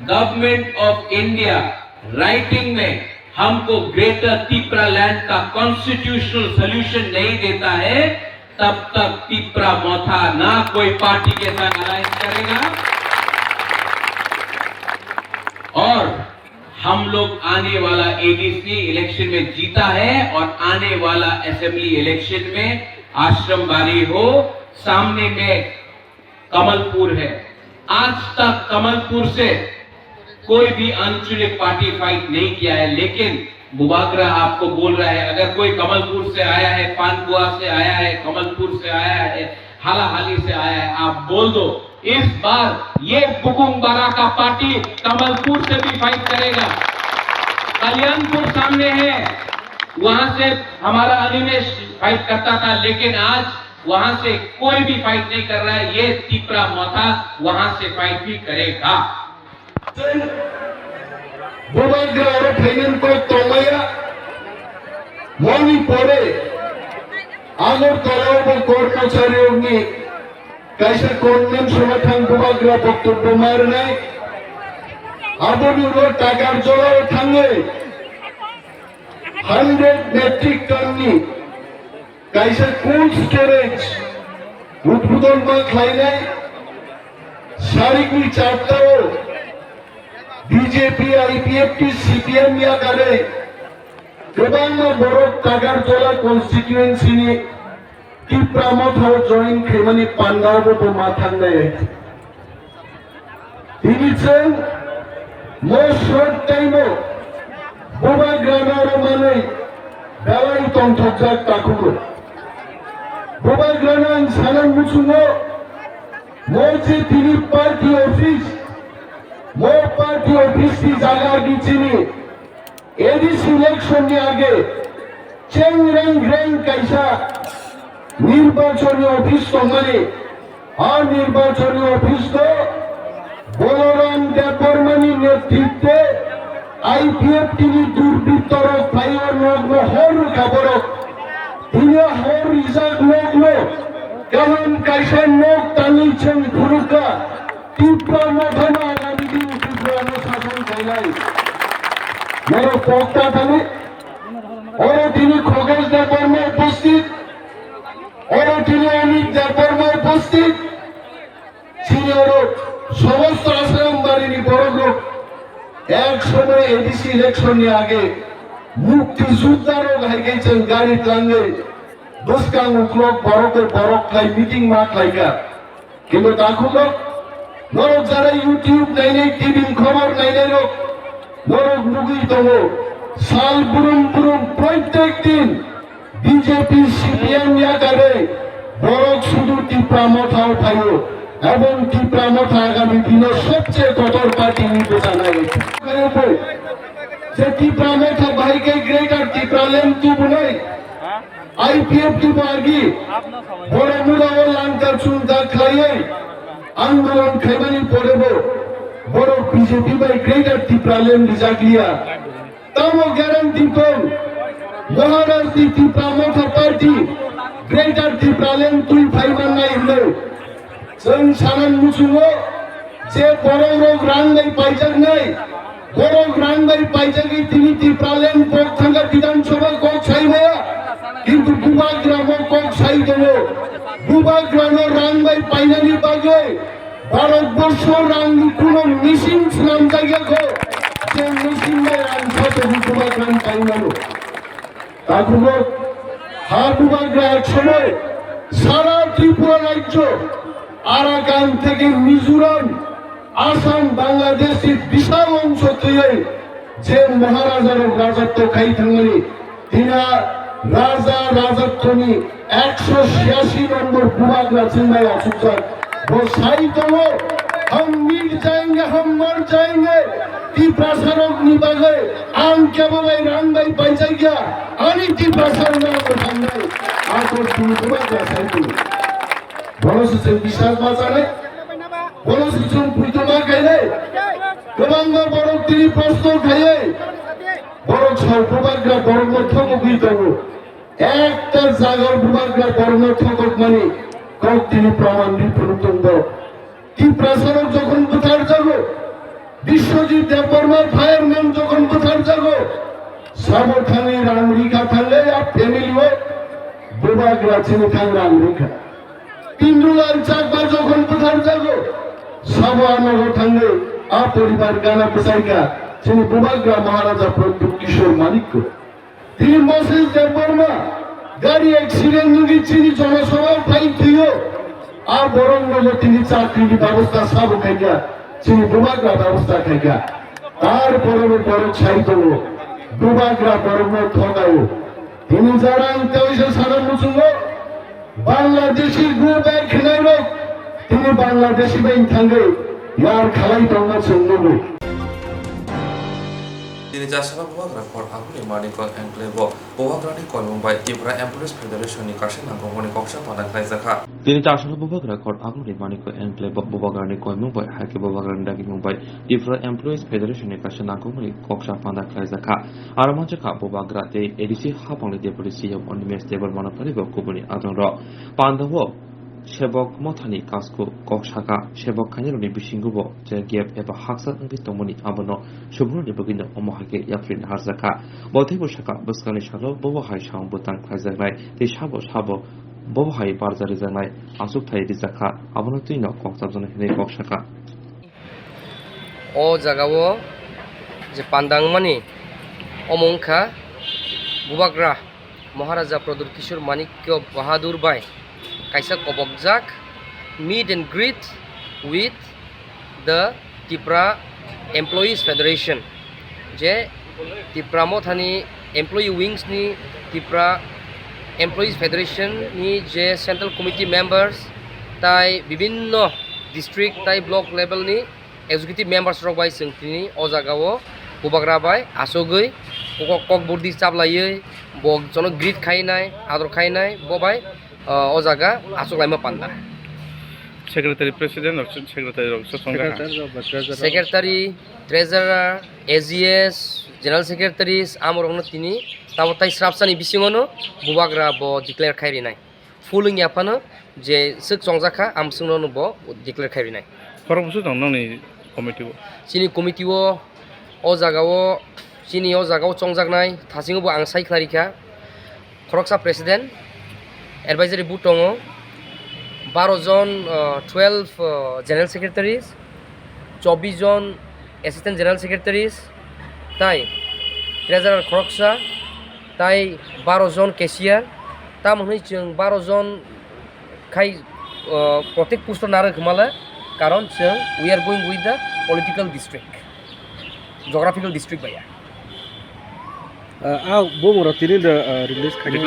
गवर्नमेंट ऑफ इंडिया राइटिंग में हमको ग्रेटर टिपरा लैंड का कॉन्स्टिट्यूशनल सॉल्यूशन नहीं देता है, तब तक टिपरा मोथा ना कोई पार्टी के साथ अलायंस करेगा और हम लोग आने वाला एडीसी इलेक्शन में जीता है और आने वाला असेंबली इलेक्शन में आश्रम बारी हो, सामने में कमलपुर है। आज तक कमलपुर से कोई भी अनचुनित पार्टी फाइट नहीं किया है, लेकिन बुबागरा आपको बोल रहा है, अगर कोई कमलपुर से आया है, पानकुआ से आया है, कमलपुर से आया है, हालाहाली से आया है, आप बोल दो इस बार ये बुकुंगबारा का पार्टी कमलपुर से भी फाइट करेगा। कल्याणपुर सामने है, वहां से हमारा अनिमेश फाइट करता था, लेकिन आज वहां से कोई भी फाइट नहीं कर रहा है। ये तिपरा मोथा वहां से फाइट भी करेगा। बुबाग्रा फैनन को तोमया मौनी पड़े आगर तलाव कर्मचारियों ने कैसे कौन समर्थन बुबाग्रा वक्तव्य मारने आबोनी टाकार जलाओ थांगे 100 मेट्रिक टन नी कैसे कोल्ड स्टोरेज उद्बोधन मा खाइनाय सारिकनि चारटाओ बीजेपी आईपीएफटी सीपीएम या करे गोबां बरफ टाकारजला कन्स्टिट्युएन्सिनि तिप्रामथाव जयेन खेमानि पान्डावबो माथांनाय दिनिजों most short time बुबाग्राना माने दावाई तंथजाक ताकुगो बुबाग्राना सानान मुसुंगो मोजे तिनि पार्टी ऑफिस मो पार्टी ऑफिस की जगह गिचिनी एडीसी इलेक्शन के आगे चेंगरेंग रेंग कैसा निर्वाचन ऑफिस तो माने निर्वाचन ऑफिस तो बलराम देवबर्मानी नेतृत्वे आईपीएफ टीवी दुर्बृत्तर फायर नग्न हर खबर दिने हर इजाक नग्न केमन कैसा नग टानिछेन गुरुका तीव्र मथाना आगामी दिन तीव्र शासन चाइनाय मेरो पक्का थाने और তিনি খগেশ দেববর্মা উপস্থিত और তিনি অমিত দেববর্মা উপস্থিত সিনিয়র সমস্ত আশ্রম বাড়ির বড় লোক এক সময় এডিসি ইলেকশনের আগে মুক্তি যোদ্ধারও হয়ে গেছেন গাড়ি টাঙ্গে দোস্কাং উকলক বড়কে বড়ক খাই মিটিং মা খাইকা কিন্তু তাকুলো নরক যারা ইউটিউব নাই নাই টিভি খবর নাই নাই লোক নরক মুগি তবো সাল বুরুম বুরুম প্রত্যেক দিন বিজেপি সিপিএম ইয়া করে বড়ক শুধু টিপা মাথা উঠাইও এবং টিপা মাথা আগামী দিনে সবচেয়ে কঠোর পার্টি নির্বাচন হয়েছে যে টিপা মাথা ভাইকে গ্রেটার টিপালেন তুব নাই आईपीएफ की बागी बड़े मुराओ लांका चुनता खाइए आंदोलन खेमनी पड़ेबो बड़ो बीजेपी बाई ग्रेटर टिप्रालेम दिजागिया तमो गारंटी कोन महाराष्ट्र टिप्रामोथा पार्टी ग्रेटर टिप्रालेम तुई फाइमान नाइ हलो जों सानान मुसुङो जे बड़ो रोग रांगाई पाइजाक नाइ बड़ो रांगाई पाइजाकी तिनि टिप्रालेम पक्षांगा विधानसभा को छाइनाया কিন্তু বুবাগ্রাম কক সাই দেব বুবাগ্রাম রাংবাই পাইনানি বাগে ভারতবর্ষ রাং কোন মিশিং নাম জায়গা যে মিশিং রাং সাথে বুবাগ্রাম পাইনানো তাগুলো বুবাগ্রাম এক সময় সারা ত্রিপুরা রাজ্য আরাকান থেকে মিজোরাম আসাম বাংলাদেশের বিশাল অংশ থেকে যে মহারাজার রাজত্ব খাই থাঙ্গনি তিনা राजा राजत्वनी 186 नंबर बुबाग्रा चिन्ह अचुका वो साई तो हम मिट जाएंगे हम मर जाएंगे ती प्रसारक निभागे आम केवल रंग भाई पाइजा गया आनी ती प्रसार ना उठाएंगे आपको बुबाग्रा साई बोलो से विशाल बाजारे बोलो से जों पुइतमा खाइले गोबांगर बड़ो तिनी प्रश्न खाइए बड़ो छाव बुबाग्रा बड़ो मध्य मुगितगो একটা জায়গার বুবাগ্রা বর্ণ ঠকক মানে কক তিনি প্রমাণ নিপুণতন্দ কি প্রসারক যখন কোথার যাগো বিশ্বজিৎ দেববর্মার ফায়ারম্যান যখন কোথার যাগো সাবধানে রামরিকা থাকলে আর ফ্যামিলি হয় বুবাগ্রা চিনি থাক রামরিকা পিন্ডুলাল চাকমা যখন কোথার যাগো সাবানগর থাকলে আর পরিবার গানা পেশাইকা চিনি বুবাগ্রা মহারাজা প্রদ্যুৎ কিশোর মালিক তিনি মসজিদ দেববর্মা গাড়ি অ্যাক্সিডেন্ট রোগী চিনি জনসভা ফাইট দিও আর বরং বলে তিনি চাকরির ব্যবস্থা সব খাইয়া চিনি বুবাগ্রা ব্যবস্থা খাইয়া তারপরে বড় ছাইত দুবাগরা ধর্ম থগাও তিনি যারা তেইশে সারা মুসুলো বাংলাদেশি গ্রুপ এক খেলাইল তিনি বাংলাদেশি ব্যাংক থাঙ্গে ইয়ার খেলাই দঙ্গা চলল তিনি জাসালা ববাগ্রা কর আগুনি মানিক এনক্লেভ ববাগ্রানি কল মুম্বাই ত্রিপুরা এমপ্লয়িজ ফেডারেশনनि কাছে নাंगौमोन कक्षा पाना खायजाखा তিনি জাসালা ববাগ্রা কর আগুনি মানিক এনক্লেভ ববাগ্রানি কল মুম্বাই হাইকে ববাগ্রানি ডাকি মুম্বাই ত্রিপুরা এমপ্লয়িজ ফেডারেশনनि কাছে নাंगौमोन कक्षा पाना खायजाखा আর মানজাখা ববাগ্রা তে এডিসি হাপাংনি deputy CEO অনিমে স্টেবল মানফারি বকুবনি আদংর পান্দাও সেবক মথানি কাজকো ককসাকা সেবক খাইরনি বিসিংগুবো যে গেপ এবা হাকসাত अंगि तमनि आबनो सुबुरनि बगिनो अमहाके याफ्रिन हारजाका बथैबो साका बसकानि सालो बबहाय सां बुतां खायजानाय ते साबो साबो बबहाय बारजारि जानाय आसुक थाइ रिजाखा आबनो तुइनो कक्साजन हेनै ककसाका ओ जागावो जे पान्दांमानि अमंखा बुबाग्रा महाराजा प्रदुर किशोर मानिक्य बाहादुर बाय kaisa kobokjak meet and greet with the Tripura Employees Federation je Tripura mothani employee wings ni Tripura Employees Federation ni je central committee members tai bibinno district tai block level ni executive members rok bai singtini o jagao bubagra bai asogoi kokborok chablaioi bok jono greet khainai ador khainai bo bai o jaga asok laima panda Secretary President or Secretary of Secretary Treasurer AGS General Secretaries amorongno tini tamo tai srapsani bisingono bubagra bo declare khairinai fuling yapano je sik songjaka amsungno no bo declare khairinai Korobsu dong noni committee wo sini committee wo o jagao sini o jagao chongjaknai thasingo bo ang sai klarika khoroksa president advisory board tongo 12 জন 12 general secretaries 24 জন assistant general secretaries tai treasurer khoroksa tai 12 জন cashier tam hoi chung 12 জন khai protek post na rakmala karon chung we are going with the political district geographical district baya bomoro tini the release ini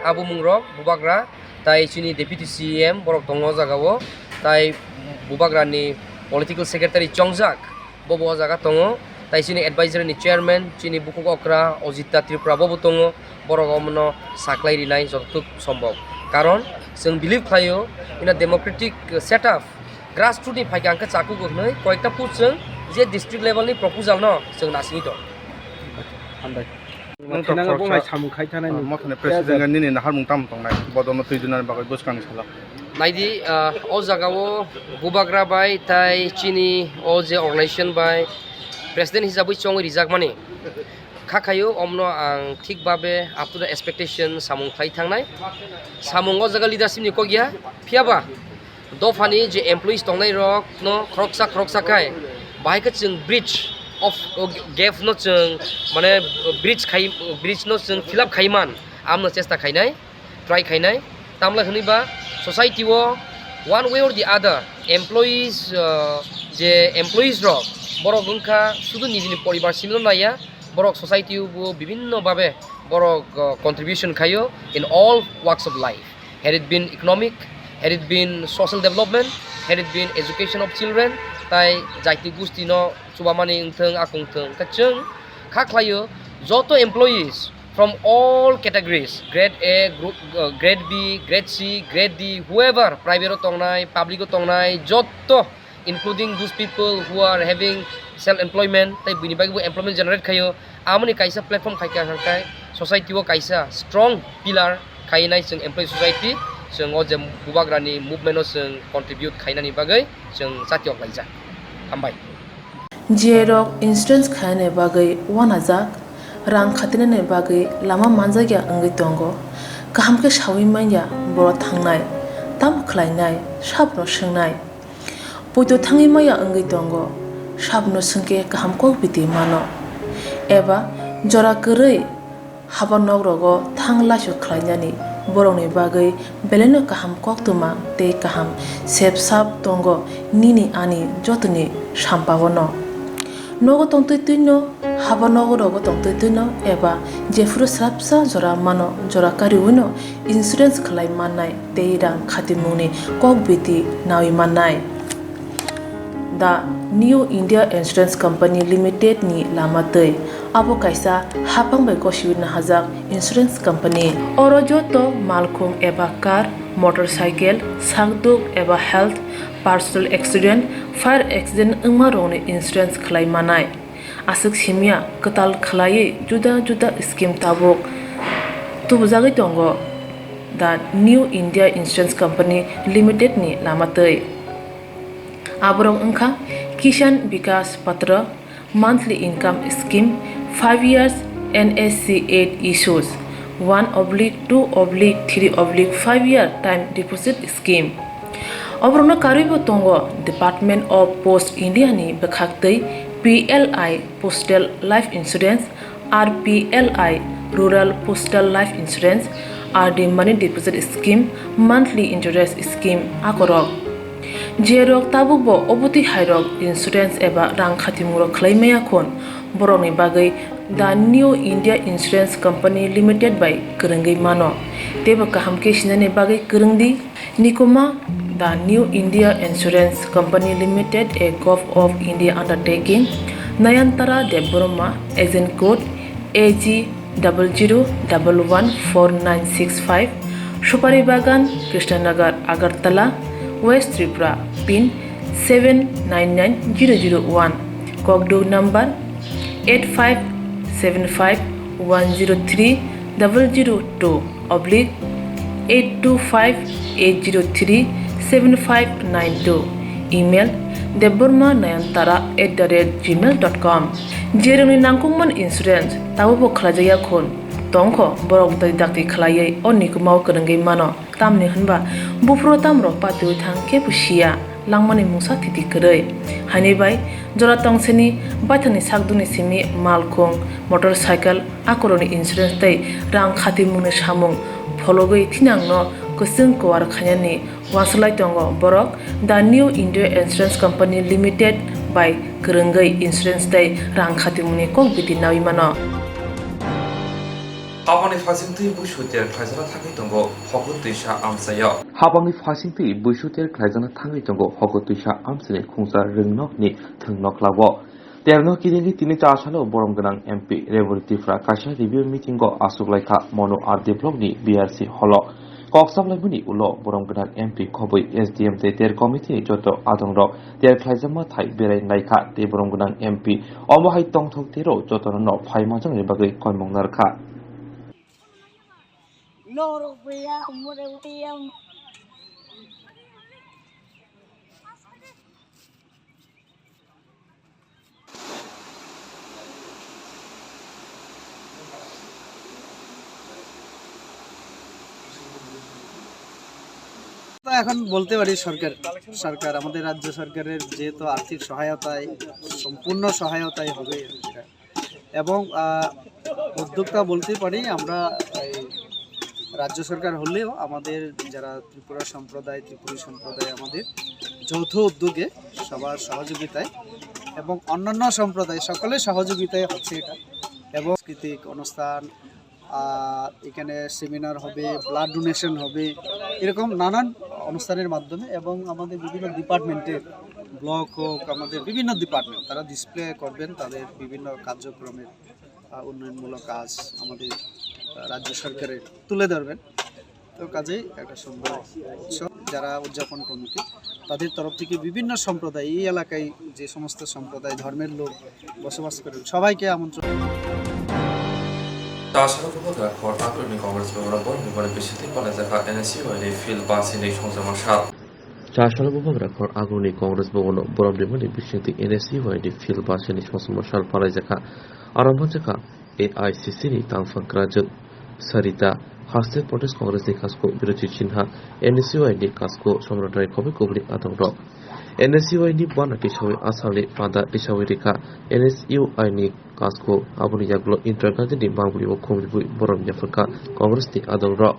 abu mungrok bubagra tai chini deputy CM borok tongo jagao tai bubagra ni political secretary chongjak bobo jaga tongo tai chini advisory ni chairman chini bukuk okra ojita tripura bobo tongo borok omno saklai rinai jotuk sombok karon जों believe khayo in a democratic setup grassroots ni phaika angka chaku gornoi koyekta post जों je district level ni proposal no जों nasini to Mothane President ga nini nahar mungtam tongnai bodono tuijunar bagai boskang sala naidi o jagao bubagra bai tai chini o je organization bai president hisabai chong rijak mani khakhayo omno ang thik babe up to the expectation samung khai thangnai samung o jaga leadership ni kogya phiaba dofani je employees tongnai rok no khoroksa kai bai ka chung bridge of gap no chung mane bridge no chung fill up khaiman amno chesta khainai try khainai tamla huniba society wo one way or the other employees je employees rok borok gungkha sudu nijini poribar simno naya borok society wo bibinno babe borok contribution khayo in all walks of life had it been economic had it been social development had it been education of children tai jaiti gusti no subamani ingtheng akungtheng kachung khaklayo joto employees from all categories grade A group grade B grade C grade D whoever private tongnai public tongnai joto including those people who are having self employment tai bini bagi employment generate khayo amani kaisa platform khaika hangkai society wo kaisa strong pillar khainai jeng employee society jeng o je bubagrani movement o jeng contribute khainani bagai jeng satiok laija ambai Jerok instance khane bagai 1000 rang khatinane bagai lama manjagya angai tongo kaham ke shawi manya boro thangnai tam khlainai sabno sungnai poito thangi maya angai tongo sabno sungke kaham ko biti mano eba jora korei haba nogrogo thangla su khlainani boroni bagai beleno kaham koktwma te kaham sep sap tongo nini ani jotni sampawono nogo tongtui tuino haba nogo rogo tongtui tuino eba jefuru srapsa jora mano jora kari uino insurance khlai mannai tei rang khatimungni kokbiti nawi mannai. The New India Insurance Company Limited ni lamatei abo kaisa hapang bai koshiwina hajak insurance company oro joto malkhung eba car motorcycle sakduk eba health personal accident fire accident ungma rongni insurance khlai manai asuk simia katal khlai juda juda scheme tabuk tubjagoi tongo the New India Insurance Company Limited ni lamatei aborong ungkha Kisan Vikas Patra monthly income scheme 5 years NSC 8 issues 1/2/3/5 year time deposit scheme obrona karibo tongo Department of Post India ni bekhaktei PLI Postal Life Insurance RPLI Rural Postal Life Insurance RD Money Deposit Scheme monthly interest scheme akorok jerok tabukbo obuti hairok insurance eba rang khatimuro khlaimaya khon boroni bagai the New India Insurance Company Limited by Kurungai mano teba kahamke sinane bagai kurungdi nikoma the New India Insurance Company Limited a Gov of India undertaking Nayantara Deboroma agent code AG 00114965 Supari Bagan Krishnanagar Agartala West Tripura pin 799001 Kokdo number 8575102825-825-803-7592 email debormanayantara@gmail.com jeremni nangkungman insurance tabobo khlajaya khon tongkho borok dai dakti khlaiei onikumau kurungai mano tamni hanba bufro tamro patui thangke busia langmani musa thiti korei hani bai jora tongseni bathani sakduni simi malkhung motorcycle akoroni insurance tai rang khatimungni samung phologoi thinangno kusung kwar khanyani waslai tongo borok the New India Insurance Company Limited by Kurungai insurance tai rang khatimungni kokbiti nawi mano Habangni fasingtui buishuter khlaijana thangai tongo hokut tuisa amsayo. Habangni fasingtui buishuter khlaijana thangai tongo hokut tuisa amsani khungsa ringnokni thungnok labo. Terno kiringi tini chasalo borom ganang MP Revolutifra kaisa review meeting go asuklaikha mono ar develop ni BRC holo. Koksablabuni ulo borom ganang MP khoboi SDM te ter committee joto adongro ter khlaijama thai berai naikha te borom ganang MP omohai tongthok tero joto no phaimajang ni bagai koimong narkha. No rupiah, umur rupiah. এখন বলতে পারি সরকার আমাদের রাজ্য সরকারের যেহেতু আর্থিক সহায়তায় সম্পূর্ণ সহায়তায় হবে এবং উদ্যোক্তা বলতে পারি আমরা রাজ্য সরকার হলেও আমাদের যারা ত্রিপুরা সম্প্রদায় ত্রিপুরী সম্প্রদায় আমাদের যৌথ উদ্যোগে সবার সহযোগিতায় এবং অন্যান্য সম্প্রদায় সকলের সহযোগিতায় হচ্ছে এটা এবং সাংস্কৃতিক অনুষ্ঠান এখানে সেমিনার হবে ব্লাড ডোনেশন হবে এরকম নানান অনুষ্ঠানের মাধ্যমে এবং আমাদের বিভিন্ন ডিপার্টমেন্টের ব্লক হোক আমাদের বিভিন্ন ডিপার্টমেন্ট তারা ডিসপ্লে করবেন তাদের বিভিন্ন কার্যক্রমের উন্নয়নমূলক কাজ আমাদের রাজ্য সরকারের তুলে ধরবেন তো কাজেই একটা সুন্দর উৎসব যারা উদযাপন কমিটি তাদের তরফ থেকে বিভিন্ন সম্প্রদায় এই এলাকায় যে সমস্ত সম্প্রদায় ধর্মের লোক বসবাস করেন সবাইকে আমন্ত্রণ Tasarrufuga Court Academy Congress Memorable Memorial Visiting Palazaka NSU and a field bus in the Shonsamashal. Tasarrufuga Court Academy Congress Memorable Visiting NSU and a field bus in the Shonsamashal Palazaka Arambajaka AICC Tangfang Krajak Sarita Hostel Protest Congress de Casco Birochi Chinha NSU and the Casco Somratari Kobe Kobli Atong NSU ini bana kishawi asali pada kishawi rika NSU ini kasko abuni jaglo intergati di bangli wo komri bu borom jafaka Congress di adong ro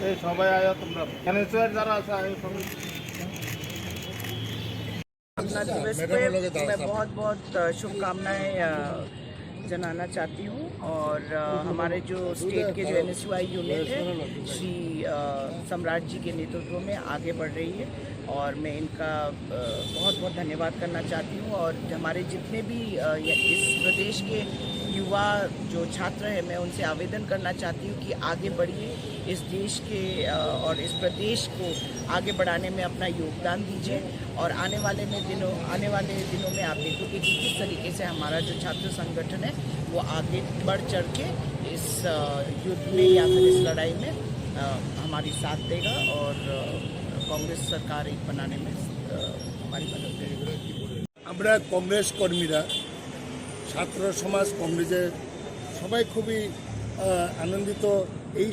এই সবাই আয়া তোমরা NSUI যারা আছে আয়া সবাই अपना दिवस पे मैं बहुत बहुत शुभकामनाएं जनाना चाहती हूँ और हमारे जो स्टेट के जो NSUI यूनिट है श्री सम्राट जी के नेतृत्व में आगे बढ़ रही है और मैं इनका बहुत बहुत धन्यवाद करना चाहती हूँ और हमारे जितने भी इस प्रदेश के युवा जो छात्र हैं मैं उनसे आवेदन करना चाहती हूँ कि आगे बढ़िए इस देश के और इस प्रदेश को आगे बढ़ाने में अपना योगदान दीजिए और आने वाले दिनों में आप देखोगे कि किस तरीके से हमारा जो छात्र संगठन है वो आगे बढ़ चढ़ के इस युद्ध में या फिर इस लड़ाई में हमारी साथ देगा और कांग्रेस सरकार एक बनाने में हमारी मदद करेगी। আমরা কংগ্রেস কর্মীরা ছাত্র সমাজ কংগ্রেসের সবাই খুবই আনন্দিত এই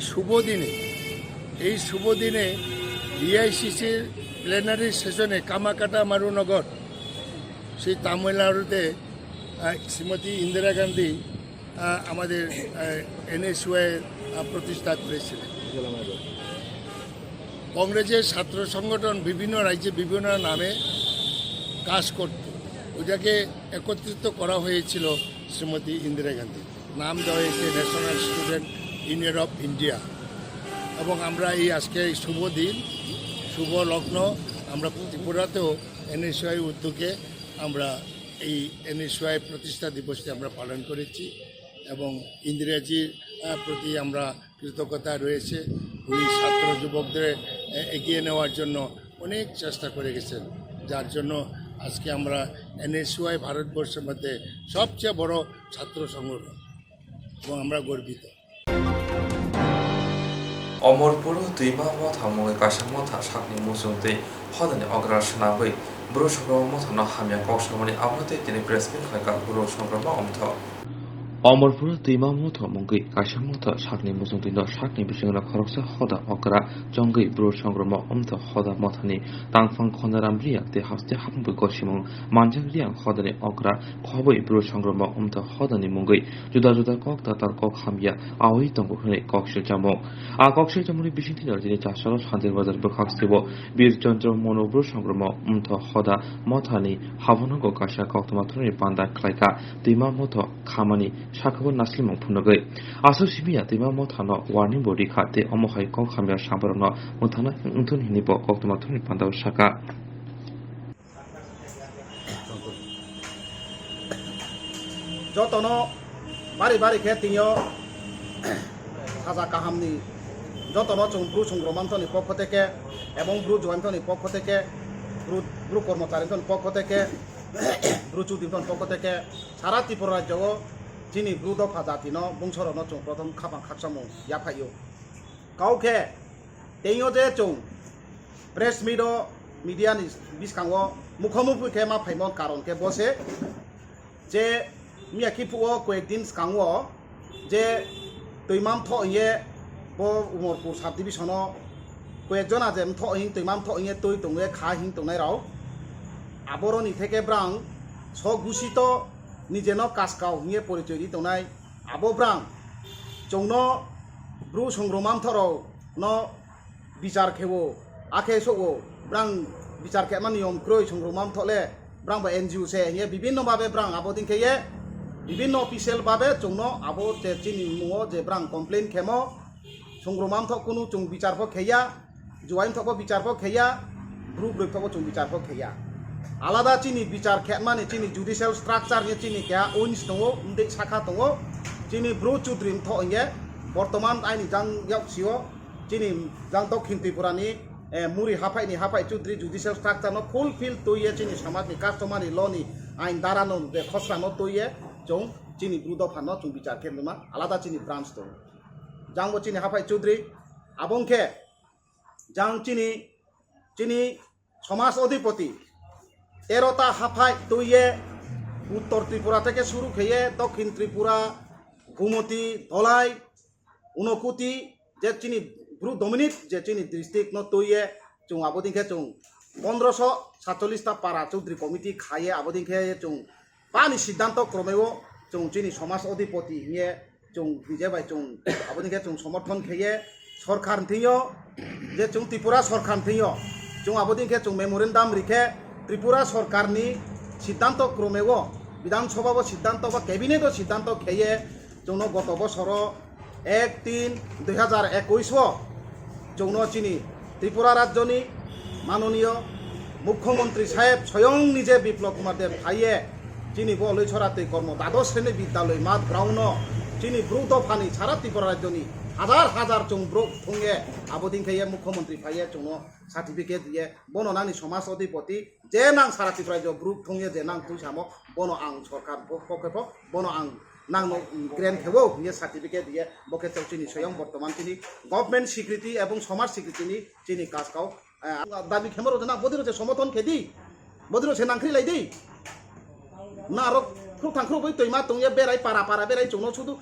শুভ দিনে ডিআইসিসির প্লেনারি সেশনে কামাকাটা মারুনগর সেই তামিলনাড়ুতে শ্রীমতী ইন্দিরা গান্ধী আমাদের NSUI প্রতিষ্ঠা করেছিলেন। কংগ্রেসের ছাত্র সংগঠন বিভিন্ন রাজ্যে বিভিন্ন নামে কাজ করত, ওটাকে একত্রিত করা হয়েছিল শ্রীমতী ইন্দিরা গান্ধী, নাম দেওয়া হয়েছে national student union of India. এবং আমরা এই আজকে এই শুভ দিন শুভ লগ্ন আমরা ত্রিপুরাতেও NSUI উদ্যোগে আমরা এই NSUI প্রতিষ্ঠা দিবসটি আমরা পালন করেছি এবং ইন্দিরাজির প্রতি আমরা কৃতজ্ঞতা রয়েছে। উনি ছাত্র যুবকদের এগিয়ে নেওয়ার জন্য অনেক চেষ্টা করে গেছেন, যার জন্য আজকে আমরা NSUI ভারতবর্ষের মধ্যে সবচেয়ে বড় ছাত্র সংগঠন এবং আমরা গর্বিত। অমরপুর দুইমা মথা মগে কাশা মথা সাকনি মুসুমতে হদানি অগ্রা সোনাবৈ ব্রো সংগ্রাম মথানো হামিয়া কক্সমনি আবহাতে তিনি প্রেসমিট খাইকা ব্রো সংগ্রাম অমথ অমরপুর দুইমা মথ মঙ্গৈ কাশা মথা সাকনি মুসুমতে সাকনি বিসংলা খরকসা হদা অগ্রা জঙ্গৈ ব্রো সংগ্রাম অমথ হদা মথানি তাংফাং খন্দারাম রিয়া তে হাস্তে হামবৈ গসিমং মানজাং রিয়া হদানি অগ্রা খবৈ ব্রো সংগ্রাম অমথ হদানি মঙ্গৈ जुदा जुदा कक तार कक हामिया आवै तंगो हने कक्से जामो आ कक्से जामनि बिसिंथि दिनै चासाल सान्देर बाजार बखाक्सेब बीरचन्द्र मनोब्र संग्राम उमथ हदा मथानि हाबनगो काशा कोक्तमा थुनि पान्दा खलाइका दैमा मथ खामानि साखोबो नास्लिमं फुनगै आसु सिमिया दैमा मथान वार्निं बडि खाते अमहाय कक हामिया साबरन मथाना उथुन हिनिब कोक्तमा थुनि पान्दा साका যতনো বাড়ি বাড়ি খেয়ে তিনিও সাজা কাহামনি যতনো ব্রু সংগ্রামান্তনি পক্ষ থেকে এবং ব্রু জয়ন্তনি পক্ষ থেকে ব্রু কর্মচারীন্তনি পক্ষ থেকে ব্রু চুদিন্তন পক্ষ থেকে সারা ত্রিপুরা রাজ্য যিনি ব্রু দফা জাতিনো বংশরনো চৌ প্রথম খাপাং খাকসামু ইয়াফাইও কাউকে তেইও যে চৌ প্রেস মিডিয়ানি বিসকাঙ্গো মুখোমুখি খে মা ফাইমন কারণকে বসে যে মিয়া কিপুও কয়েকদিন কাঙো যে তৈমাম থইয়ে ও উমরপুর সাব ডিভিশন কয়েকজন আছে থইং তৈমাম থইয়ে তৈ তংয়ে খা হিং তংনাই রাও আবরনি থেকে ব্রাং স গুছিত নিজেন কাসকাও হিয়ে পরিচয় দি তংনাই আবো ব্রাং চৌন ব্রু সংগ্রামাম থরও ন বিচার খেবো আখে সো ব্রাং বিচার খেমা নিয়ম ক্রয় সংগ্রামাম থলে ব্রাং বা NGO সে হিয়ে বিভিন্নভাবে ব্রাং আবো দিন খেয়ে বিভিন্ন অফিসিয়াল ভাবে চৌন আবো চিনি মুও যে ব্রাং কমপ্লেন খেমো সংগ্রামাম থক কোনো চৌ বিচারফ খেয়া জোয়াইন থক বিচারফ খেয়া ব্রু ব্রুক থক চৌ বিচারফ খেয়া আলাদা চিনি বিচার খেমানি চিনি জুডিশিয়াল স্ট্রাকচার নিয়ে চিনি খেয়া উইন্স দङ উন্दै শাখা দङ চিনি ব্রু চুদ্রিম থইয়ে বর্তমান আইনি জাং ইয়াকসিও চিনি জাং দক্ষিণ ত্রিপুরানি মুরি হাফাই চুদ্রি জুডিশিয়াল স্ট্রাকচার ন ফুলফিল তৈয়ে চিনি সমাজনি কাস্টমারি লনি আইন দাঁড়ানো খসড়ানো তৈয়ে চৌ চিনি ব্রু দফানো চৌ বিচার খেমা আলাদা চিনি ব্রাঞ্চ দङ জাংবো চিনি হাফাই চৌধুরী আবংখে জাং চিনি সমাজ অধিপতি 13টা হাফাই তৈয়ে উত্তর ত্রিপুরা থেকে শুরু খেয়ে দক্ষিণ ত্রিপুরা গুমতি ধলাই উনকুতি যে চিনি ব্রু ডমিনিট যে চিনি ডিস্ট্রিক্ট ন তৈয়ে চৌ আবদিংখে চৌ 1547টা পাড়া চৌধুরী কমিটি খাইয়ে আবদিংখে চৌ পানি সিদ্ধান্ত ক্রমেও চৌ চিনি সমাজ অধিপতি নিয়ে চৌ বিজেবাই চৌ আবদিংখে চৌ সমর্থন খেয়ে सरकार थियो जे जों त्रिपुरा सरकार थियो जों आबोदिनखे जों मेमोरेन्डाम रिखे त्रिपुरा सरकारनि सिद्धांत क्रमेव विधानसभा सिद्धांत बा कैबिनेट सिद्धांत खेये जोंनो गत बছर 1-3-2021 जोंनो चिनी त्रिपुरा राज्यनि माननीय मुख्यमंत्री साहेब स्वयं निजे बिप्लव कुमार देव भाइये चिनी बलई छराते कर्म द्वादश श्रेणी विद्यालय मात ग्राउंड चिनी ब्रु दफानि सारा त्रिपुरा राज्यनि हजार हजार जों ब्रु थुंगे आबोदिनखे मुख्यमंत्री भाइये जोंनो सार्टिफिकेट दिए बनो नांनि समाज अधिपति जे नां सारा त्रिपुरा राज्य ब्रु थुंगे जे नां तुसामो बनो आं सरकार पकेफो बनो आं नांनो ग्रेन खेवो ये सार्टिफिकेट दिए बके चौचिनी स्वयं वर्तमान चिनी गवर्नमेंट स्वीकृति एवं समाज स्वीकृतिनि चिनी काजकाव दाबी खेमरो जना बदिरो जे समर्थन खेदी बदिरो से नांख्रि लाइदी नारो खुब थांख्रो बै तैमा तंगे बेराय पारा पारा बेराय जोंनो सुदु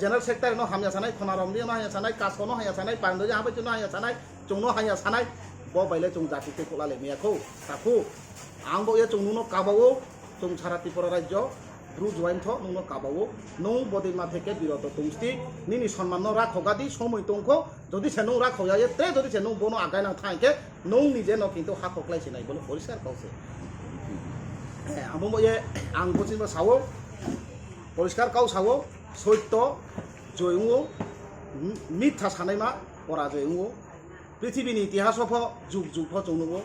जनरल सेक्रेटारि नो हामिया सानाय खनारमनि नो हामिया सानाय काजखौ नो हामिया सानाय पांदो जा हाबै नो हामिया सानाय जोंनो हामिया सानाय ब बायले जों जाति तेखौ लाले मियाखौ ताखौ आंबो ये जोंनो काबावो जों सारा त्रिपुरा राज्य ब्रु जयन्थ नुनो काबावो नौ बदिमा थेके बिरत तुंस्ति निनि सम्मान राखगादि समय तंखौ जदि से नौ राखयाये ते जदि से नौ बनो आगायना थांके नौ निजे न किन्तु हाखक्लायसे नाय बोलो परिष्कार काउसे आमो ये आं बुजिनो सावो परिष्कार काउ सावो सत्य जयंगो मिथ्या सानायमा पराजयंगो पृथ्वीनि इतिहासफ जुग जुगफ जोंनो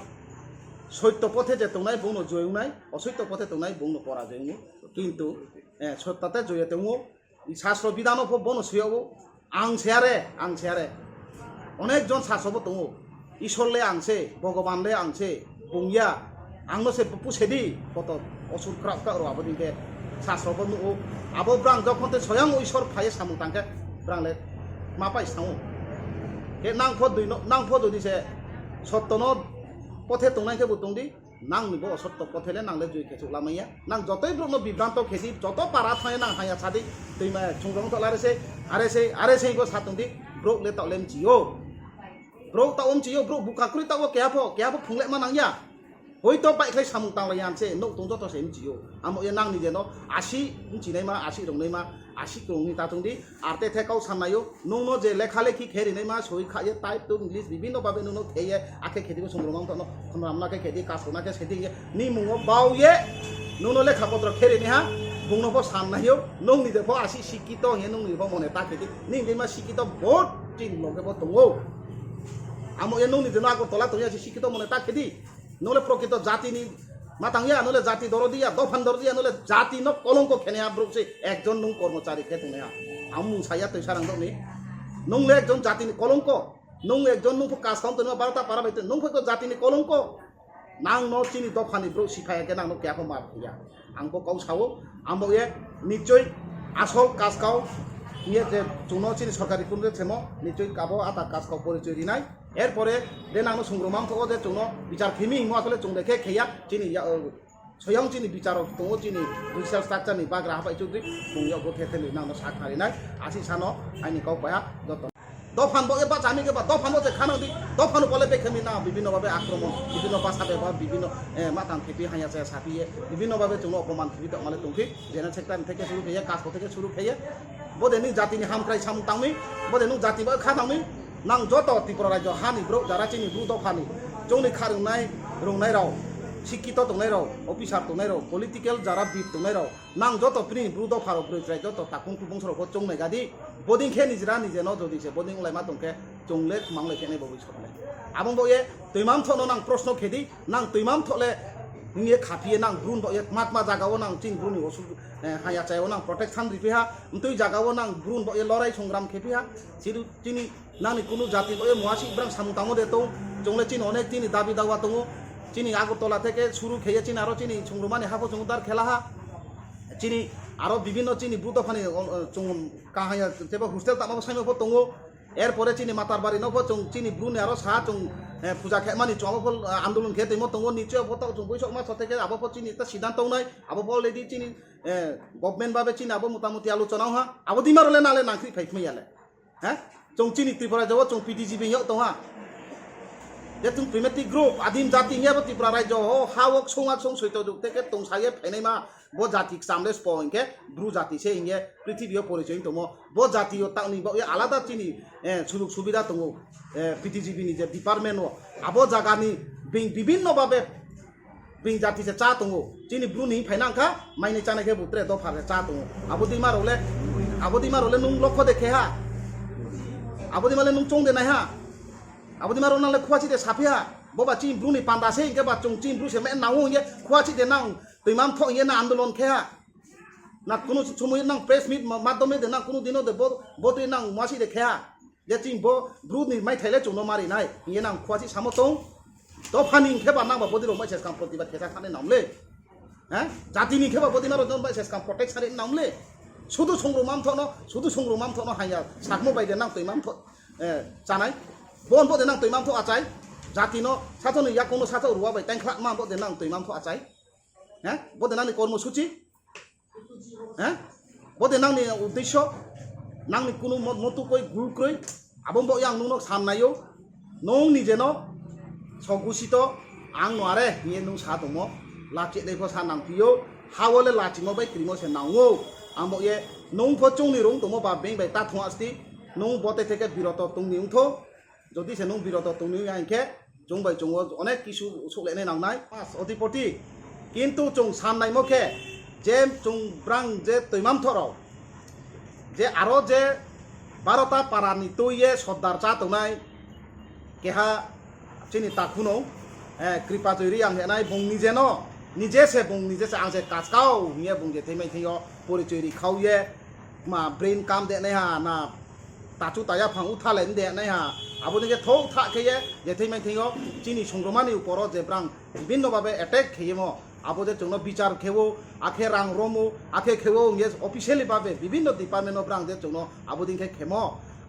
सत्य पथे जे तंनाय बुंनो जयंनाय असत्य पथे तंनाय बुंनो पराजयंगो किन्तु सत्याते जयतेंगो शास्त्र विधानफ बनो सयावो आं सेयारे अनेक जन शास्त्रबो दङ ईश्वरले आंसे भगवानले आंसे बुंगिया आंनो से पुसेदी कत असुर क्राफ्ट आबो दिके शास्त्रबो नु आबो ब्रां जखनते स्वयं ईश्वर फाये सामु तांके ब्रांले मापाय सामु के नांफो जदि से सत्यनो पथे तंनायके बुतंदी नांनिबो असत्य पथेले नांले जुइ खेचु लामाया नां जतै ब्रह्म बिभ्रांत खेदि जत पारा थाय नां हाया सादि दैमा सुंगरम तलारेसे आरेसे गो सातंदी ब्रोक ले तलेम जियो ब्रोक ताओम जियो ब्रोक बुकाकुरि ताओ केयाफो फुंले मानांया होयतो बाइख्लै सामु तांलायानसे नो तंजो तो सेम जियो आमो ये नांनि जेनो आसि मिथिनायमा आसि रंनायमा आसि रंनि तातंदी आरते थेकाव साननायो नोंनो जे लेखा लेखि खेरिनायमा सहि खाये टाइप टु इंग्लिश विभिन्न भाबे नोंनो खेये आखे खेदिबो संग्रमम तनो खमरामनाके खेदि कासनाके सेदिंगे नि मुङो बावये नोंनो लेखा पत्र खेरिनिहा बुंनोबो साननायो नोंनि देखो आसि शिक्षित हे नोंनिबो मने ताखेदि नि दैमा शिक्षित बहुत दिन लगेबो दङो आमो ये नोंनि जेनो आगो तला तया शिक्षित मने ताखेदि नोले प्रकृत जातिनि मातांगिया नोले जाति दरदिया दफान दरदिया नोले जाति न कलंक खेने ब्रुकसे एकजन नं कर्मचारी खेतुने आमु साया तैसारां दनि नोंले एकजन जातिनि कलंक नों एकजन नं काज खालामनो 12टा पारा बायते नों फैको जातिनि कलंक नां न चिनि दफानि ब्रुक सिफायाके नां न क्याखौ माफिया आंबो काउ सावो आंबो ये निश्चय आसल काजकाव ये जे जोंनो चिनि सरकारि कुनरे थेमो निश्चय काबो आटा काजकाव परिचय दिनाय एरपरे देनांनो संग्रमम थको जे जोंनो बिचार खेमि हिमो आसले जों देखे खेया चिनि स्वयं चिनि बिचारक दङ चिनि जुडिशियल स्ट्राक्चारनि बाग्रा हाबाय चौधरी बुंयाव गथेथेनि नांनो साखारिनाय आसि सानो आइनि काव पाया जत दफानबो एबा जामिगे बा दफानबो जे खानांदि दफान बले बेखेमि ना विभिन्न भाबे आक्रमण विभिन्न भाषा बेबा विभिन्न मातां खेपि हाया से साफिये विभिन्न भाबे जोंनो अपमान खेपि तमाले तंखि जेना सेक्टर थेके शुरू खेये कासको थेके शुरू खेये बदेनि जातिनि हामख्राय सामु तांमि बदेनु जातिबो खानांमि नां जत त्रिपुरा राज्य हानि ब्रौ जाराचिनि ब्रु दफानि जोंनि खारनाय रंनाय राव शिक्षित दंनाय राव अफिसार दंनाय राव पलिटिकल जारा बिद दंनाय राव नां जत प्रि ब्रु दफा ब्रु जत ताकुं कुबुं सरखौ जोंनाय गादि बदिंखे निजरा निजेनो जदिसे बदिं लायमा दंखे जोंले मांले खेने बबि सरले आबंबो ये तैमाम थनो नां प्रश्न खेदि नां तैमाम थले निये खाफिये नां ब्रुन बो मातमा जागावो नां चिन ब्रुनि असु हाया चायो नां प्रोटेक्शन रिफिहा तुइ जागावो नां ब्रुन बो ये लराय संग्राम खेफिहा सिरु चिनि नांनि कुनु जाति बो मुआसि ब्रां सामुतामो देतो जोंले चिन अनेक चिनि दाबि दावा दङो चिनि आगरतला थेके शुरू खेये चिन आरो चिनि संग्रमानि हाफो जंदार खेलाहा चिनि आरो विभिन्न चिनि ब्रुदफानि जों काहाया जेबो हस्टेल तामाबो साइमबो दङो एरपरे चिनि मातारबारि नफो जों चिनि ब्रुनि आरो सा जों पूजा खेमानि चमाबो आन्दोलन खे दैमो दङो निश्चय बतो जों बैसक मा सतेके आबो चिनि ता सिद्धांत नाय आबो बलरेडी चिनि गभर्नमेंट बाबे चिनि आबो मोटामोटी आलोचना हा आबो दिमारले नाले नांख्रि फाइखमैयाले हा जों चिनि त्रिपुरा जव जों पीडीजी बेयाव दङा जे तुम प्रिमेटिव ग्रुप आदिम जाति नियाबो त्रिपुरा राज्य हो हावक संग सैतो जुग थेके तंसाये फाइनायमा bo jati samle spo inge bru jati se inge পৃথিবীও পরিচয় তোমো bo jati o tangni bo আলাদা চিনি সুযোগ সুবিধা তোমো পৃথিবী নিজে ডিপার্টমেন্ট abo জাগানি বিভিন্ন ভাবে বিং জাতি সে চা তোমো চিনি ব্রুনি ফাইনাংখা মাইনে চানাকে বুত্রে দ ফারে চা তোমো আবদিমা রলে নুং লক্ষ্য দেখে হা আবদিমালে নুং চং দে নাই হা আবদিমা রনালে খুয়াছি দে Safia boba chin bruni panda se inge ba chung chin bru se me nawo inge khwa chi de nang toimam tho inge na andolon khe ha na kuno chumui nang press meet madome de nang kuno dino de bo to nang masi de khe ha je chin bo bru ni mai thaile chung no mari nai inge nang khwa chi samo tong to phani khe ba nang ba bodi ro mai ses kam protibat khe sa khane namle ha jati ni khe ba bodi maro don ba ses kam protect sare namle শুধু সংগ্রাম থনো হাইয়া সাকমো বাইদে নাং তোইমাম থ জানাই বন বদে নাং তোইমাম থ আচাই জাতি ন সাথনো ইয়া কোনো সাথ রুয়া বাই টাইম খাত মা বদে নাং তোইমাম থ আচাই হ্যাঁ বদে নাং কর্মসূচি হ্যাঁ বদে নাং নি উদ্দেশ্য নাং নি কোনো মতু কই গ্রুপ কই আবম ব ইয়াং নুনো সামনায়ো নং নিজে ন সগুসিত আং নয়ারে নিয়ে নুং সা দমো লাচি লেফো সা নাং পিও হাওলে লাচি মো বাই ক্রিমো সে নাও আমো ye nong pho chung ni rong tomo ba beng bai ta thong asti nong bote থেকে বিরত tung ni ung tho যদি সে nong বিরত tung ni yang ke chung bai chung অনেক কিছু উছলে নে নাং নাই পাস অধিপতি কিন্তু chung সাম নাই মখে যে chung ব্রাং যে তৈমাম থর যে আরো যে 12টা পারানি তৈয়ে সর্দার চা তনাই কেহা চিনি তাকুনো কৃপা তৈরি আং হেনাই বং নিজে ন নিজে সে বং নিজে সে আং সে কাজকাও নিয়ে বং যে থেমাই থেয় পরিচয় খাওয়ে মা ব্রেন কাম দে নাই হা না তাচু তায়া ফাং উঠালেন দে নাই হা আবনিকে থৌ থা খেয়ে যে থেমাই থেয় চিনি সংগ্রামানি উপর যে ব্রাং বিভিন্ন ভাবে অ্যাটাক খেয়েম আবদে জন্য বিচার খেও আখে রাং রমু আখে খেও ইয়ে অফিসিয়ালি ভাবে বিভিন্ন ডিপার্টমেন্ট ব্রাং যে জন্য আবদিনকে খেম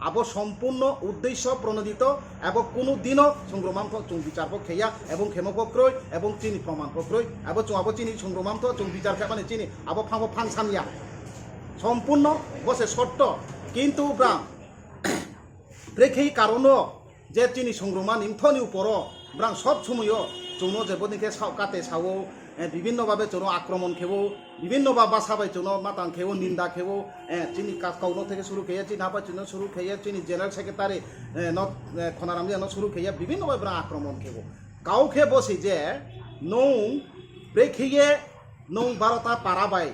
আবো সম্পূর্ণ উদ্দেশ্য প্রণোদিত এবং কোনো দিনও সংগ্রামান্ত চুং বিচারপ খেয়া এবং ক্ষেমপক্রয় এবং চিনি প্রমাণপক্রয় এবং আবো চিনি সংগ্রামান্ত চুং বিচার খেয়ে চিনি আবো ফাঁক ফাংসানিয়া সম্পূর্ণ বসে শর্ত কিন্তু ব্রাং ব্রেখেই কারণও যে চিনি সংগ্রামা নিমথনি উপর ব্রাং সব সময় চৌন যেবদিকে কাতে সাও বিভিন্নভাবে চৌন আক্রমণ খেবো বিভিন্ন বাসাবাই চৌন মাতাং খেবো নিন্দা খেবো চিনি কাউনো থেকে শুরু খেয়ে চিনি হাবাই চুনো শুরু খেয়ে চিনি জেনারেল সেক্রেটারি খনারাম যেন শুরু খেয়ে বিভিন্নভাবে ব্রাং আক্রমণ খেবো কাউকে বসি যে নৌ ব্রেখিয়ে নৌ 12টা পারাবাই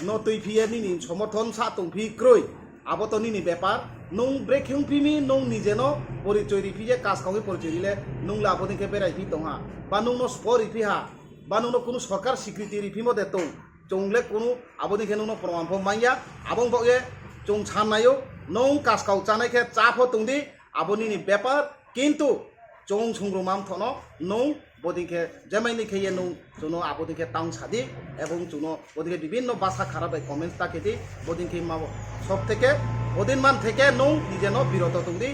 ন তুই ফিয়ে নিনি সমর্থন সা তুংফি ক্রয় আবত নিনি ব্যাপার নৌ ব্রেকিং ফিমি নৌ নিজে ন পরিচয় রিফিয়ে কাজ কাউকে পরিচয় দিলে নৌ লাবদিকে বেড়াইফি দহা বা নৌ স্প রিফিহা বা নৌ কোনো সরকার স্বীকৃতি রিফিমো দে তো চৌলে কোনো আবদিকে নৌ প্রমাণফ মাইয়া আবং বয়ে চৌ সামনায়ও নৌ কাজ কাউ চানাইকে চাফ তুংদি আবনিনি ব্যাপার কিন্তু চৌ সংগ্রাম থন নৌ বদিকে যেমাইনি খেয়ে নৌ চুনো আবদিকে টাউন সাদি এবং চুনো বদিকে বিভিন্ন ভাষা খারাপ কমেন্টস তাকেদি বদিনকে মাব সব থেকে অদিনমান থেকে নৌ নিজে ন বিরত তুংদি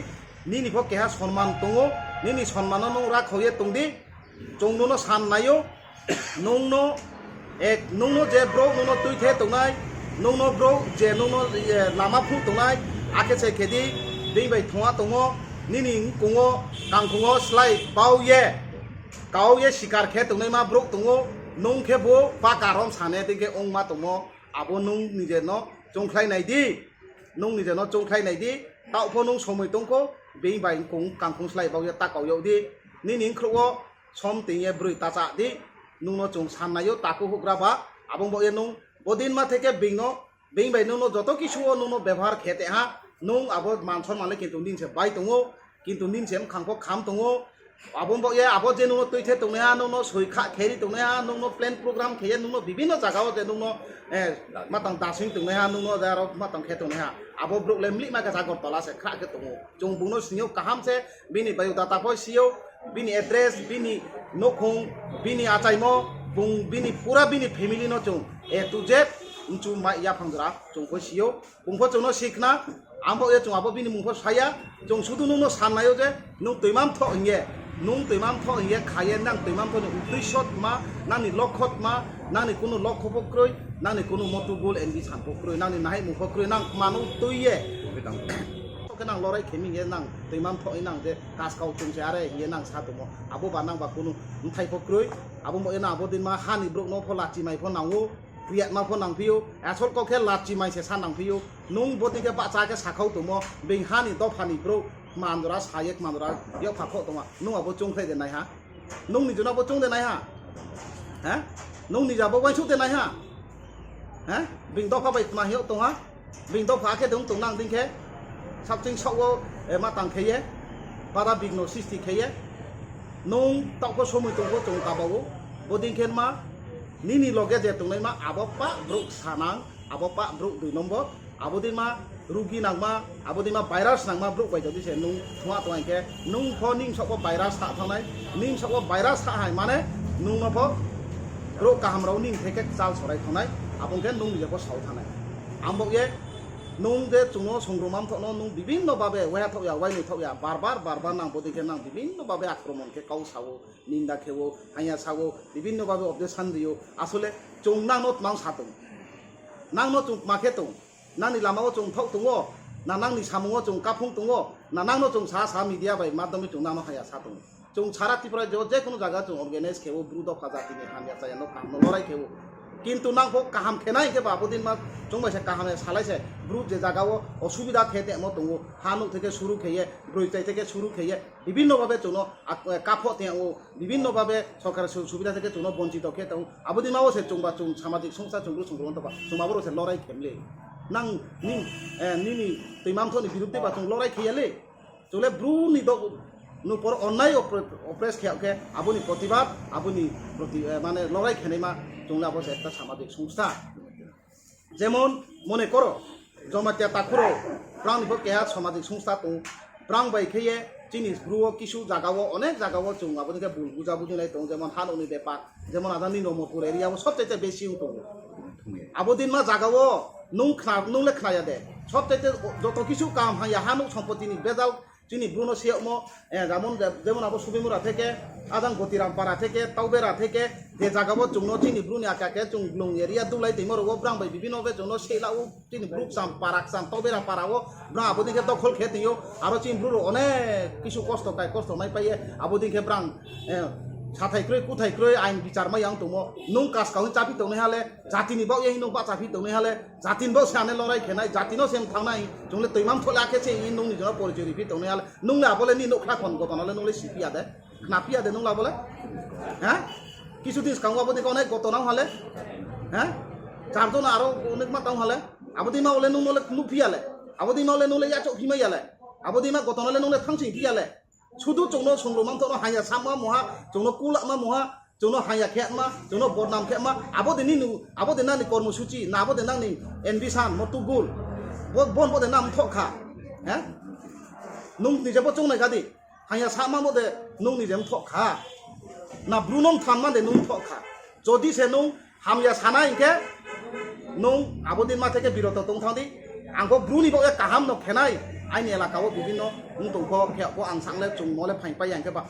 নিনি ফ কেহা সম্মান তুঙো নিনি সম্মান নৌ রাখ হয়ে তুংদি চৌনো সামনায়ও নৌনো এক নৌনো যে ব্রো নৌনো তুই থে তুংনাই নৌনো ব্রো যে নৌনো লামা ফু তুংনাই আকে সে খেদি दै बाय थोङा तुङो निनि कुङो कांखुङो स्लाय बावये कावये शिकार खे तुङै मा ब्रक तुङो नं खे बो पा कारम साने दिके ओं मा तुङो आबो नं निजे न जंख्लाय नायदि नं निजे न जंख्लाय नायदि तावफो नं समय तुंखो दै बाय कुङ कांखुङ स्लाय बावये ताकावयो दि निनि ख्रुओ सम तिये ब्रै ताचा दि नुनो जं साननायो ताकु हुग्राबा आबं बये नं बदिन मा थेके बिनो बें बाय नुनो जतो किसुओ नुनो व्यवहार खेते हा नं आबो मानसन माले किन्तु निनसे बाय तुङो किन्तु निनसेम खांखो खाम तुङो आबं बये आबो जे नुनो तैथे तुङया नुनो सैखा खेरि तुङया नुनो प्लेन प्रोग्राम खेये नुनो विभिन्न जागाओ जे नुनो मातंग दासिं तुङया नुनो जारो मातंग खे तुङया आबो ब्रकले मलि मा गाजा गरतला से खा के तुङो जों बुनो सिनियो काहाम से बिनि बायोडाटा पय सियो बिनि एड्रेस बिनि नखुं बिनि आचाइमो बुं बिनि पूरा बिनि फैमिली नो जों ए टू जेड उंचु मा या फांगरा जों को सियो बुंफो जोंनो सिखना आंबो ए जों आबो बिनि मुंफो साया जों सुदु नुनो साननायो जे नु तैमाम थ इंगे नुं तैमाम थ इंगे खाये नां तैमाम थ उद्देश्यत मा नानि लक्ष्यत मा नानि कुनु लक्ष्य पक्रय नानि कुनु मटु गोल एन्डि सान पक्रय नानि नाहाय मुखक्रय नां मानु तैये बेदां केनां लराय खेमिंगे नां तैमाम थ नां जे कासकाव जोंसे आरे हिये नां सा दङ आबो बा नां बा कुनु थाय पक्रय आबो मो एना आबो दिन मा हानि ब्रक न फलाति माइ फ नांगो প্রিয়াত মাফো নাংফিও আসল ককে লাচি মাইসে सा नांफियो नुं बोदिके बाचाके साखाव तुमो बिहानि दफानि ब्रो मानदरा सायक मानदरा यो फाखो तुमा नुं आबो चोंखै देनाय हा नुं निजनाबो चों देनाय हा हैं नुं निजाबो बाइसु देनाय हा हैं बिं दफा बाय मा हियो तुहा बिं दफा के दं तुं नां दिंखे साबसिं सावो मा तांखैये बारा बिग्नो सिस्टि खैये नुं तावको समय तुंखो चों काबावो बोदिंखेन मा Nini loge je tunai ma abopa bruk sanang abopa bruk 2 nombor abodi ma rugi nang ma abodi ma virus nang ma bruk bai jadi se nung thua to ke nung pho ning sok virus ta thanai ning sok virus ta hai mane nung no pho bruk kaham rau ning theke chal sorai thanai abong ke nung je ko sau thanai ambok ye nung de chungno songromam thokno nung bibinno babe waya thokya waini thokya barbar nang bodi ke nang bibinno babe akromon ke kau sawo ninda khewo hanya sawo bibinno babe objection diyo asole chung nang not mang satung nang no chung makhe tung nang ni lamao chung thok tungo na nang ni samungo chung kapung tungo na nang no chung sa media bai madhomi chung nang no haya satung chung chara tipra je kono jaga chung organize khewo brudo phajati ni hamya chayano kam no lorai khewo কিন্তু নাং ফো কাহাম খেনাই কে বাবুদিন মা চংবাইছে কাহামে সালাইছে brute যে জায়গাও অসুবিধা খেতে মো দङ হানু থেকে শুরু খেয়ে ব্রইতাই থেকে শুরু খেয়ে বিভিন্নভাবে চুনো কাফতে ও বিভিন্নভাবে সরকারের সুবিধা থেকে চুনো বঞ্চিত খেতে আবুদিন মাও সে চংবা চং সামাজিক সংস্থা চংগ্রু সংগ্রহণ তবা চংবাবো সে লড়াই খেমলে নাং নিং নিনি তৈমামথনি বিরুদ্ধে বা চং লড়াই খেয়ালে চলে ব্রুনি দ নুপর অন্যায় অপ্রেস খেয়াকে আবুনি প্রতিবাদ আবুনি মানে লড়াই খেনাইমা চংলা বসে একটা সামাজিক সংস্থা যেমন মনে করো জমাতিয়া তাকুরো প্রাণ কেয়া সামাজিক সংস্থা তো প্রাণ বাই খেয়ে জিনিস ব্রুও কিছু জায়গাও অনেক জায়গাও চং আবুনিকে ভুল বুঝাবুঝিনাই দं যেমন হালনি বেপার যেমন আদানি নমপুর এরিয়াও সবচাইতে বেশি দङ আবুদিন মা জায়গাও নুংলে খায়া দে সবচাইতে যত কিছু কাম হাইয়া হানু সম্পত্তিনি বেজাল চিনি ব্রুনো সিয়ামো যেমন আবো সুবিমুরা থেকে আদাং গতিরামপাড়া থেকে তাওবেরা থেকে যে জায়গাবো চুংনো চিনি ব্রুনি আকাকে চুংলং এরিয়া দুলাই दैमरगो ब्रांबाय বিভিন্ন বে চুংনো সেলাও চিনি ব্রুক সাম পারাক সাম তাওবেরা পারাও ব্রা আবদিকে দখল খেতিও আরো চিনি ব্রুরো অনেক কিছু কষ্ট নাই পাইয়ে আবদিকে ব্রাং সাথাইক্রয় কুথাইক্রয় আইন বিচার মাইয়াং দङ নুং কাসকাউ চাপি দংনে হালে জাতিনি বাও এই নুং বাচাপি দংনে হালে জাতিন বাও সানে লড়াই খেনাই জাতিনো সেম থাংনাই জংলে তৈমাম থলা খেছে ই নুং নিজ পরিচয় রিপি দংনে হালে নুংলে আবলে নি নখলা খন গতনালে নুংলে সিপিয়া দে নাপিয়া দে নুংলা বলে হ্যাঁ কিছুদিন কাউ আবদিকে অনেক গতনাও হালে হ্যাঁ চারজন আরো অনেক মাতাও হালে আবদিমা ওলে নুংলে নুপিয়ালে আবদিমা ওলে নুংলে ইয়াচো হিমাইয়ালে আবদিমা গতনালে নুংলে থাংসি পিয়ালে শুধু চংনো সংগ্রমান তো হাইয়া সামা মহা চংনো কুলামা মহা চংনো হাইয়া খেমা চংনো বদনাম খেমা আবদিন নানি কর্মসূচি না আবদিন নানি এনভিসান মতুগুল বন বদে নাম থখা হ্যাঁ নুং নিজেবো চংনাই গাদি হাইয়া সামা মদে নুং নিজেম থখা না ব্রুনং থানমান দে নুং থখা যদি সে নুং হামিয়া সানা ইনকে নুং আবদিন মা থেকে বিরত দং থাদি আঙ্গো ব্রুনি বগে কাহাম ন খেনাই আইনি এলাকাও বিভিন্ন দংখো খেয়াবো আং সাংলে চং নলে ফাইপাই আংকে বা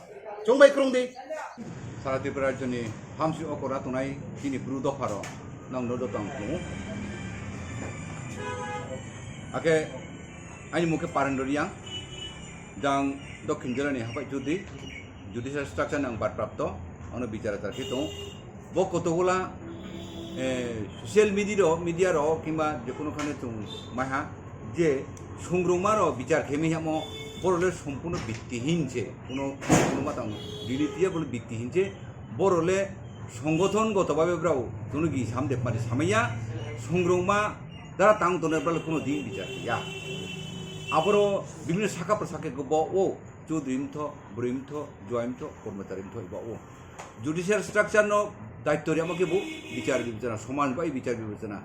চংবাই ক্রংদি সারা ত্রিপুরার জন্য হামসি অকরা তোনাই চিনি ব্রু দফারো নং নদো তং আগে আইনি মুখে পারেন্ডরিয়া যাং দক্ষিণ জেলানি হাবাই জুডিশিয়াল স্ট্রাকচার নাং বাদপ্রাপ্ত অন বিচারাচার খেতো ব কতগুলা সোশ্যাল মিডিয়ার কিংবা যে কোনোখানে মাহা যে সংগ্রমার বিচার খেমিহামো বড়লে সম্পূর্ণ ভিত্তিহীনছে কোনো মাতাম ডিলিটিয়া বলে ভিত্তিহীনছে বড়লে সংগঠনগতভাবে ব্রাও কোনো কি সামদে মানে সামাইয়া সংগ্রমা দ্বারা তাং তোনের ব্রালে কোনো দিন বিচার গিয়া আবারও বিভিন্ন শাখা প্রশাখে গব ও চৌধুরীমথ বুড়িমথ জয়মথ কর্মচারীমথ বা ও জুডিশিয়াল স্ট্রাকচার দায়িত্বরে আমাকে বউ বিচার বিবেচনা সমাজবাই বিচার বিবেচনা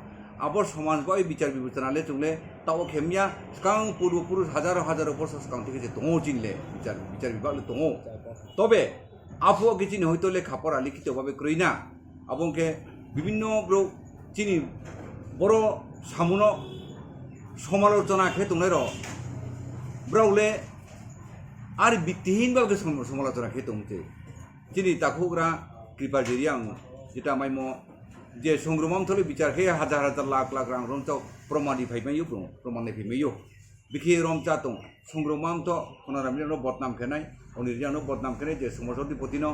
আবার সমাজবাই বিচার বিবেচনালে চুংলে তাও খেমিয়া স্কাং পূর্বপুরুষ হাজারো বর্ষ স্কাং থেকে যে দङ চিনলে বিচার বিভাগ দङ তবে আবহাওয়া কি চিনি হইতলে খাপড়া লিখিতভাবে করি না আবংকে বিভিন্ন চিনি বড় সামুন সমালোচনা খে তোমরা ব্রাউলে আর ভিত্তিহীনভাবে সমালোচনা খে তোমতে চিনি তাকুগ্রা কৃপা জেরিয়াং যেটা মাইম যে সংগ্রমাম থলে বিচার খেয়ে হাজার লাখ রাং রমচাও প্রমাণি ফাইমাইও প্রমাণে ফাইমাইও বিখে রমচা দं সংগ্রমাম তো সোনারামিনো বদনাম খেনাই অনির্জানো বদনাম খেনাই যে সমসদিপতিনো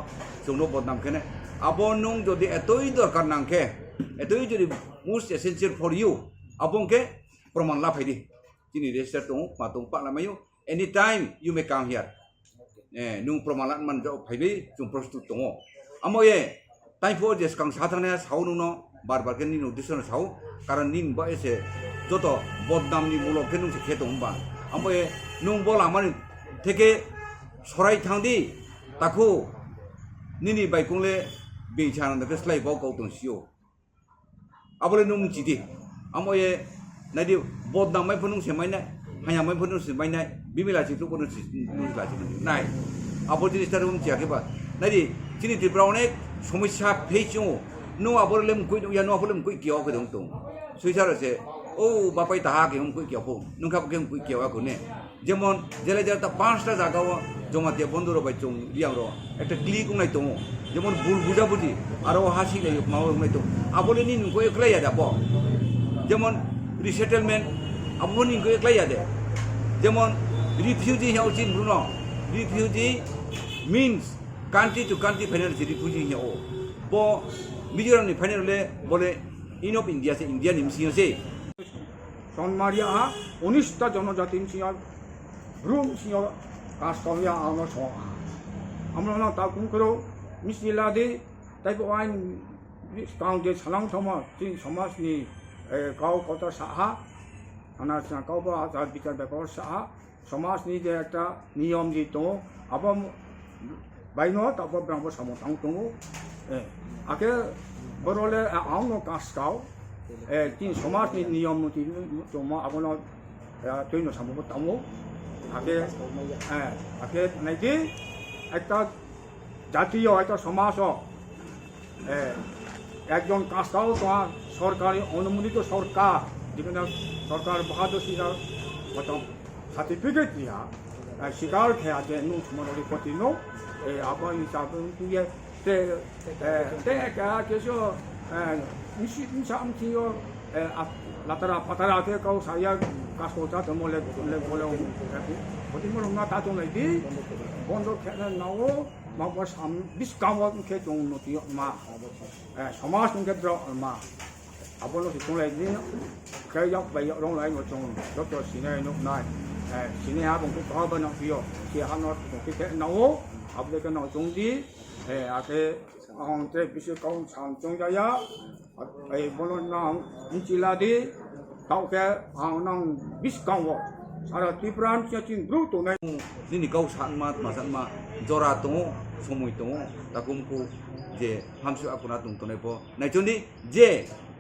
সৌনো বদনাম খেনাই আবো নং যদি এতই দরকার নাংখে itu jadi most essential for you abong ke proman la phaidi chini register tong patung pak lamayu anytime you may come here nung proman lat man jo phaibi chung prostut tongo amoye time for jes kang sathane saunu no bar ke ni udishon sau karon nin ba ese joto bodnam ni mulo ke nung se khetong ba amoye nung bol amani থেকে সরাই থাংদি তাকু নিনি বাইকুংলে বেইছানন্দকে sly বাও গাউতং CO আবলে num চিদি আময়ে নাইদি বদনামাই ফনুং সেমাইনাই হাयामाই ফনুং সেমাইনাই বিমিলাচि two ফनुं नुलाचि नाय আবল জিনিসটা room চিয়াকেবা নাইদি চিনি ত্রিপুরা অনেক সমস্যা ফেইছো no আবলে মুকই ইয়া no আবলে মুকই কিও কদং তং সুইসারছে ও বাপাই তাহা কে মুকই কিও ফো নুকা কে মুকই কিও আকুনে যেমন জেলে জেলাটা 5টা জায়গাও জমাতে বন্ধুরা বাই চং ইয়াংরো একটা ক্লিক নাই তো যেমন ভুল বুঝাবুঝি আরো হাসি লাই মাও নাই তো আবলে নি নুকো একলাই আদা প যেমন রিসেটেলমেন্ট আবনি নুকো একলাই আদে যেমন রিফিউজি হিয়াও চিন ব্রুনো refugee means country to country ফাইনাল রিফিউজি হিয়াও ব মিজোরামনি ফাইনালে বলে ইন অফ ইন্ডিয়া সে ইন্ডিয়া নিমসিয়সে সনমারিয়া 19টা জনজাতি সিয়া ব্রুম সিয়া কাস্টমিয়া আনো ছ আমরা না তা কুম করো মিসিলাদে তাইব আইন কাউং যে সালাং সমা তিন সমাজনি গাও কত সাহা আনা গাও বা আচার বিচার ব্যাপার সাহা সমাজনি যে একটা নিয়ম দিত আবম বাইনো তারপর ব্রাহ্ম সমতাং দङ আগে বরলে আউনো কাস্টাও তিন সমাজনি নিয়ম নীতি জমা আবনো তৈন সম্ভব তামো আগে নাকি একটা জাতীয় একটা সমাজ একজন কাস্টাও তোমার সরকারি অনুমোদিত সরকার যেখানে সরকার বাহাদুর সিরা প্রথম সার্টিফিকেট দিয়া স্বীকার খেয়া যে নুন সময় প্রতি নো আবার হিসাব দিয়ে কিছু মিশামিশিও লাতারা ফাতারাকে কাউ সাইয়া কাজ করতে তোমালে বলে প্রতি মনে না তা তোমায় দি বন্ধ খেলে নাও মাবা সাম বিস্কাম কে জং নতি মা সমাজ কে দ্র মা আবলো তোমায় দি কাইয়া বাই রং লাই নো জং যত সিনে নো নাই সিনে হা বং তো বা না পিও সি হা নো কে নাও আবলে কে নাও জং দি আকে আংতে বিশে কাউ সাম জং যায়া এই বলো নাম নিচিলাদি কাউকে আং বিস্কাম সারা ত্রিপুরান চিন ব্রু তো নাই নিনি গাও সানমা মাসানমা জরা দङ সময় দङ তাকুমকু যে হামসু আপুনা দङ তনাই প নাইচনি যে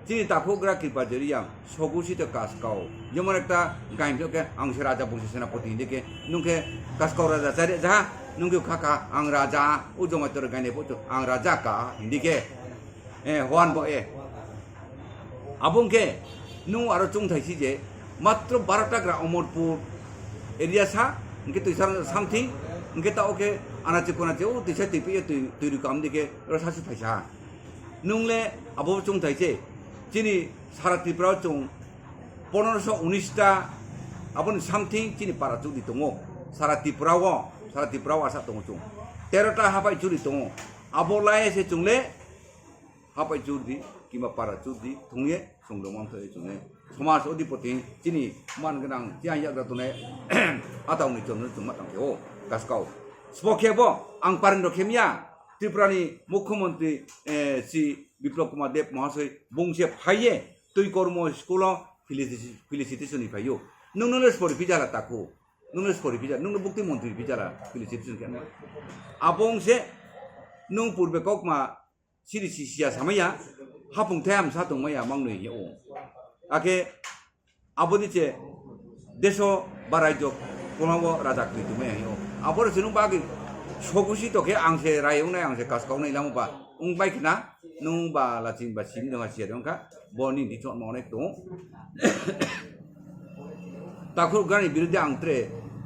চিনি তাফগ্রা কৃপাজরিয়া সগুসিত কাসকাও যেমন একটা গাইমকে আংসে রাজা বংশ সেনাপতি দিকে নুকে কাসকাও রাজা চারে যা নুকে খাকা আং রাজা ও জমাতর গাইনে পতো আং রাজা কা হিন্দিকে হওয়ান ব আবংকে নু আরো চং থাইছি যে মাত্র 12টা গ্রাম অমরপুর এরিয়া সা ইনকে তুইসার সামথিং ইনকে তা ওকে আনাচে কোনাচে ও তুইসা তিপি তুইরু কাম দিকে রসাসু ফাইসা নুংলে আবো চং থাইছে চিনি সারা ত্রিপুরা চং 1519টা আবন সামথিং চিনি পারা চুদি দङ সারা ত্রিপুরাও আসা দङ চং 13টা হাবাই চুরি দङ আবলাই এসে চংলে হাবাই চুরি কিংবা পারা চুদি থুঙে সংগ্রাম চুনে সমাজ অধিপতি চিনি মান গোনাं চিয়াं याग्रा तने आतावनि चोनो जुमा तांगेओ गासकाव स्पखेबो आं पारेन्द्र खेमिया त्रिपुरानि मुख्यमंत्री श्री बिप्लब कुमार देव महाशय बुंसे फाइये तुई कर्म स्कुल फिलिसिटेशन फाइयो नोंनो स्परि बिजाला ताकु नोंनो स्परि बिजा नोंनो मुक्ति मंत्री बिजाला फिलिसिटेशन केन आबंसे नों पूर्वे कोकमा सिरि सिसिया सामया हापुं थायाम सातुं माया मांनो यो आके आबोदिचे देशो बारायजो कोनाबो राजा क्रितु माया यो आबोर सिनु बागि सगुसि तके आंसे रायौनाय आंसे कासकावनाय लामबा उं बाइकना नुं बा लाचिं बा सिन दङा सिया दंका बनि दिथन मावनाय दङ ताखुर गानि बिरुद्धे आंत्रे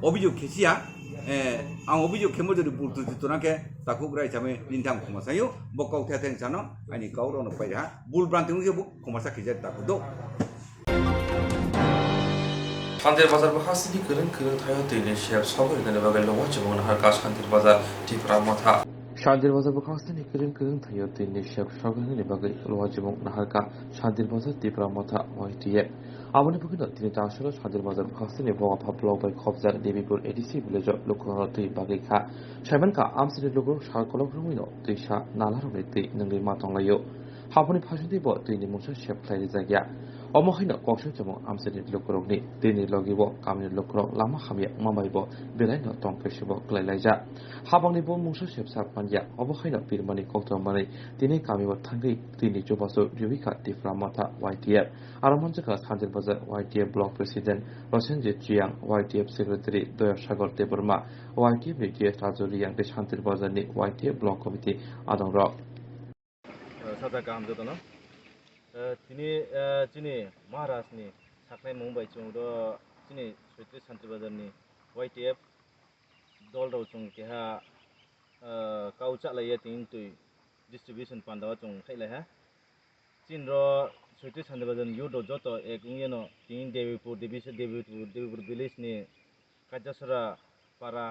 अभियोग खेसिया आं अभियोग खेमो जदि बुलतु दितनाके ताखुग्रा हिसाबै निन्थाम खमासायो बकाव थेथें सानो आनि गावरावनो पाइहा बुल ब्रान्तिंगे खमासा खिजा ताखुदो শান্তির বাজার বা হাসিনি করেন থায় তৈরি শেয়ার সবরি দেনে বাগাল লওয়া এবং হারকা শান্তির বাজার ত্রিপুরা মাথা শান্তির বাজার বখাস্তানি কিরিং কিরিং থাইও তিননি শেখ সরকারनि बागै लवाजिबं नाहारका শান্তির বাজার ত্রিপুরা মাথা ওয়াইটিএ আমনি বুকিনো তিনি আসলে শান্তির বাজার বখাস্তানি বওয়া ফাবলাও বাই খবজার দেবীপুর এডিসি ভিলেজ লুকুহর তুই बागै खा সাইমানকা আমসিনি লুগুর সারকলক রুমিनो তুইসা নালা রুমে তুই नंगै मातंलायो हाफोनि फासुनि ब तुइनि मुसा शेपख्लायनि जायगाया अमहायनो कौशल जमो आमसिनि लुकुरकनि तुइनि लगिबो कामनि लुकुरक लामा खामिया मामायबो बेलायनो तंपेसिबो क्लायलायजा हाबांनि ब मुसा शेपसा पान्या अबहायनो बिरमानि कौतमानि दिनै कामिबो थांगै तुइनि जुबासु रिबिका तिफ्रा माथा वाइटिएफ आरो मनजका सान्दिर बाजार वाइटिएफ ब्लक प्रेसिडेंट रसेनजित जियां वाइटिएफ सेक्रेटारि दया सागर देबरमा वाइटिएफ नि जिएस राजुरियां बे सान्दिर बाजारनि वाइटिएफ ब्लक कमिटि आदंरक साजा गाहाम जतन तिनी चिनी महाराष्ट्रनि साखनाय मुंबाइ चुंद चिनी सैत्री सान्त्रि बाजारनि वाइटिएफ दल राव चुं केहा काउ चालाया तिन तुइ डिस्ट्रिब्यूशन पान्दावा चुं खाइलाहा चिन र सैत्री सान्त्रि बाजारनि युद जत एक उयनो तिन देवीपुर विलेज नि काजासरा पारा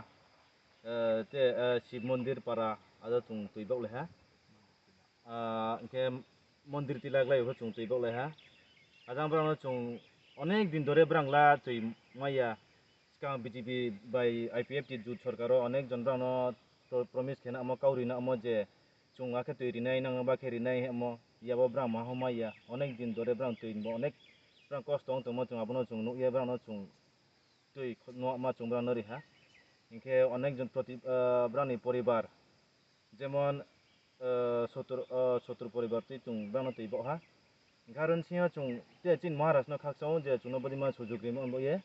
ते शिव मंदिर पारा आदा चुं तुइ बावलाहा इनके मंदिर तिलागलाय हो चुं तुइ बावलाहा आजां ब्रानो चुं अनेक दिन धरे ब्रांला तुइ माया सिगां बीजेपी बाय आईपीएफ टी जुट सरकारो अनेक जन ब्रानो प्रमिस खेना अमो काउरिना अमो जे चुं आखे तुइ रिनाय नांगा बाखे रिनाय अमो याबो ब्रां मा हो माया अनेक दिन धरे ब्रां तुइ अनेक ब्रां कष्ट दं तमो चुं आबनो चुं नुया ब्रानो चुं तुइ न मा चुं ब्रानो रिहा इनके अनेक जन प्रति ब्रानि परिवार जेमन 70 परिवार तुइ चुं ब्रानो तुइ बहा कारण सिंह चुं ते चिन महाराष्ट्र खाकसाव जे चुनो बदिमा सुजुगि म ये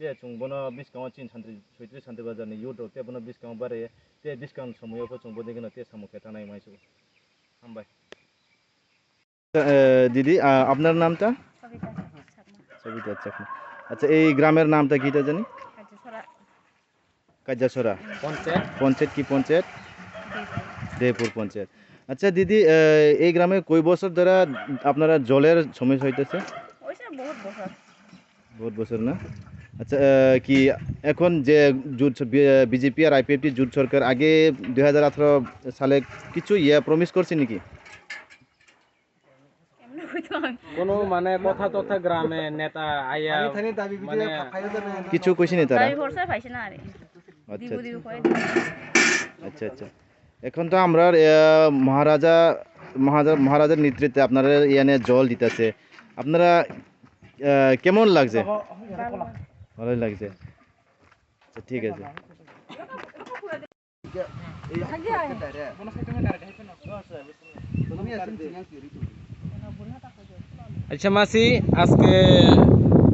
ते चुं बनो बिस्काव चिन सान्त्रि सैत्री सान्त्रि बाजारनि युद ते बनो बिस्काव बारे ते बिस्काव समयो चुं बदिगनो ते सामुखे थानाय माइसु हामबाय दीदी আপনার নামটা সবিতা চাকমা আচ্ছা এই গ্রামের নামটা কিটা জানি কাজাসরা পঞ্চায়েত কি পঞ্চায়েত দেবপুর পঞ্চায়েত আচ্ছা দিদি এই গ্রামে কয় বছর ধরে আপনারা জলের সমস্যা হইতেছে বহুত বছর না আচ্ছা কি এখন যে জুট বিজেপি আর আইপিএফটি জুট সরকার আগে 2018 সালে কিছু প্রমিস করছে নাকি কোনো মানে কথা তথা গ্রামে নেতা আইয়া মানে কিছু কইছে না তারা আচ্ছা আচ্ছা আচ্ছা এখন তো আমরা মহারাজার নেতৃত্বে আপনারা ইয়ানে জল দিতেছে আপনারা কেমন লাগছে ভালোই লাগছে আচ্ছা ঠিক আছে আচ্ছা মাসি আজকে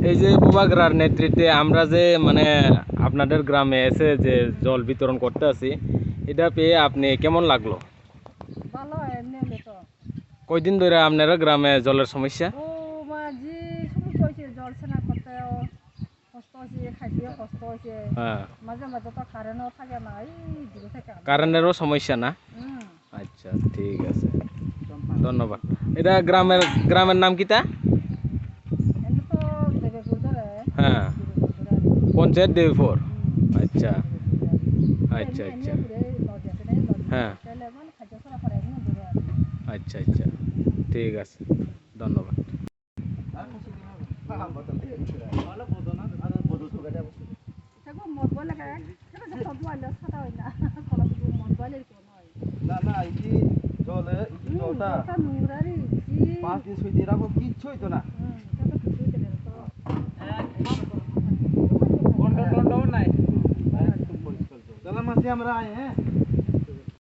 এই যে বুবাগ্রার নেতৃত্বে আমরা যে মানে আপনাদের গ্রামে এসে যে জল বিতরণ করতে আছি এটা পেয়ে আপনি কেমন লাগলো ভালো এমনি তো কয়দিন ধরে আপনারা গ্রামে জলের সমস্যা ও মাঝি সমস্যা হইছে জল সেনা করতে কষ্ট হইছে খাইতে কষ্ট হইছে হ্যাঁ মাঝে মাঝে তো কারেন্টও থাকে না এই দূরে থেকে কারেন্টেরও সমস্যা না আচ্ছা ঠিক আছে ধন্যবাদ এটা গ্রামের নাম কিটা এমনি তো দেবেপুর ধরে হ্যাঁ পঞ্চায়েত দেবপুর আচ্ছা আচ্ছা আচ্ছা হ্যাঁ আচ্ছা আচ্ছা ঠিক আছে ধন্যবাদ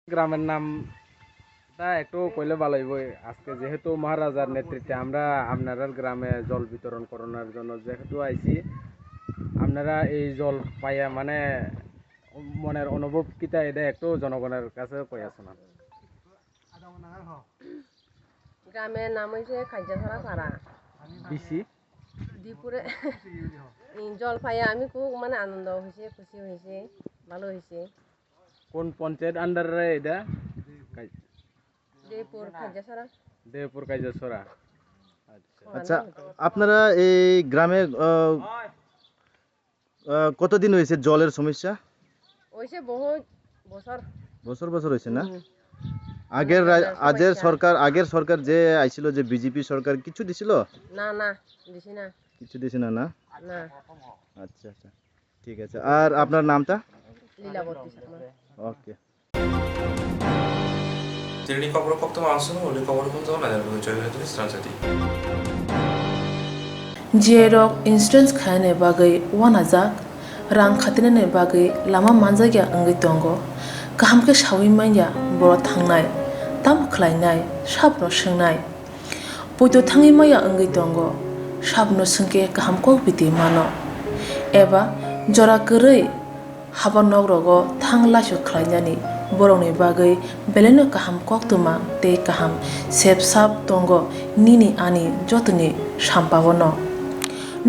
গ্রামের নামটা একটু কইলে ভালো হইব আজকে যেহেতু মহারাজার নেতৃত্বে আমরা আপনারা গ্রামে জল বিতরণ করানোর জন্য যেহেতু আইছি আপনারা এই জল পাইয়া মানে মনের অনুভব কিটা এটা একটু জনগণের কাছে কইয়া শোনান গ্রামের নাম হইছে কাজাসরা পাড়া বিসি দ্বীপুরে জল পাইয়া আমি খুব মানে আনন্দ হয়েছে খুশি হয়েছে ভালো হয়েছে কোন পঞ্চায়েত আন্ডারে এটা দেবপুর কাজাসরা আচ্ছা আপনারা এই গ্রামে কতদিন হয়েছে জলের সমস্যা হয়েছে বহুত বছর বছর বছর হয়েছে না আগের সরকার যে আইছিল যে বিজেপি সরকার কিছু দিছিল না না দিছি না কিছু দিছে না না না আচ্ছা আচ্ছা ঠিক আছে আর আপনার নামটা লীলাবতী শর্মা ওকে Tiri Kokborok Koktwma Ansunu, Uli Kokborok Koktwma Nadal Joy Swrangchati. Swrangchati instance khane bagai wanajak rang khatinane bagai lama manjagya angai tongo kaham ke shawi manya boro thangnai tam khlainai sabno swngnai poito thangi maya angai tongo sabno sungke kaham ko biti mano eba jora korei haba nogrogo thanglasho khlainani borongni bagai beleno kaham koktwma tei kaham sepsap tongo nini ani jotoni sampabono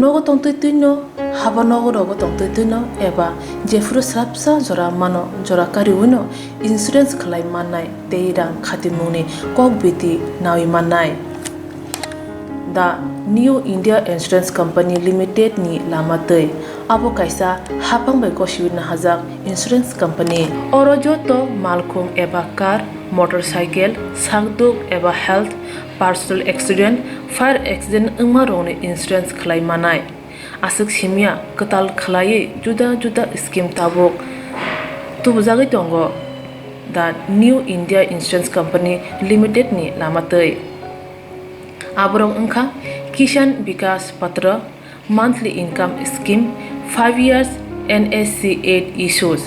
nogo tongtoi tuino haba nogorogo tongtoi tuino eba jefuru srapsa jora mano jora kariwino insurance khlai mannai tei rang khatimungni kokbiti nawi mannai The New India Insurance Company Limited ni lamatei abo kaisa hapang bai kosibina hajak insurance company oro joto malkhung eba car motorcycle sakduk eba health personal accident fire accident ungma rongni insurance khlai manai asuk simia katal khlai juda juda scheme tabuk tubjagai tongo The New India Insurance Company Limited ni lamatei aborong ungkha Kisan Vikas Patra monthly income scheme 5 years NSC 8 issues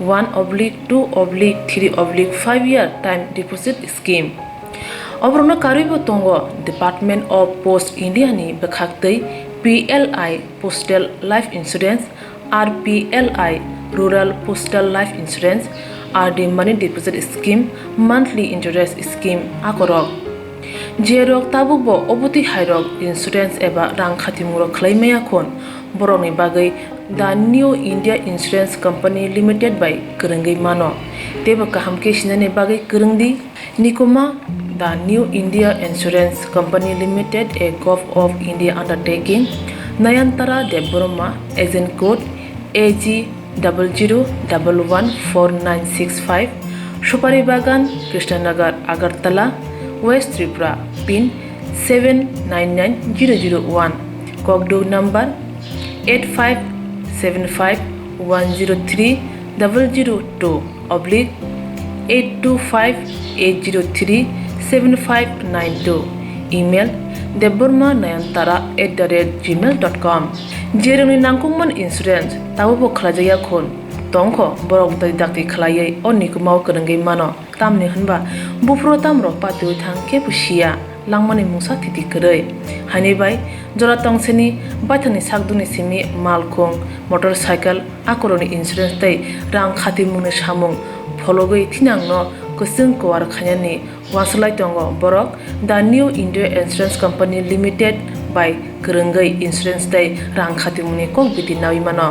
1/2/3/5 year time deposit scheme obrona karibo tongo Department of Post India ni bekhaktei PLI Postal Life Insurance RPLI Rural Postal Life Insurance RD Money Deposit Scheme monthly interest scheme akorok Jerok tabukbo obuti hairok insurance eba rang khatimuro khlaimaya khon boroni bagai The New India Insurance Company Limited by Kurungai mano teba kaham ke sinane bagai kurungdi nikoma The New India Insurance Company Limited a Gov of India undertaking Nayantara Deborma agent code AG 00114965 Supari Bagan Krishnanagar Agartala West Tripura pin 799001 Kokdo number 8575102/8258037592 email debormanayantara@gmail.com jeroni nangkungman insurance tabo khlajaya khon tongkho borok dai dakti khlaiei onikumau kurungai mano tamni hanba bufro tamro patui thang ke pusia langmani musa thiti korei hani bai jora tongseni bathani sakduni simi malkhung motorcycle akoroni insurance tei rang khatimungni samung phologoi thinangno kusung kwar khanyani waslai tongo borok The New India Insurance Company Limited by Kurungai insurance tei rang khatimungni kokbiti nawi mano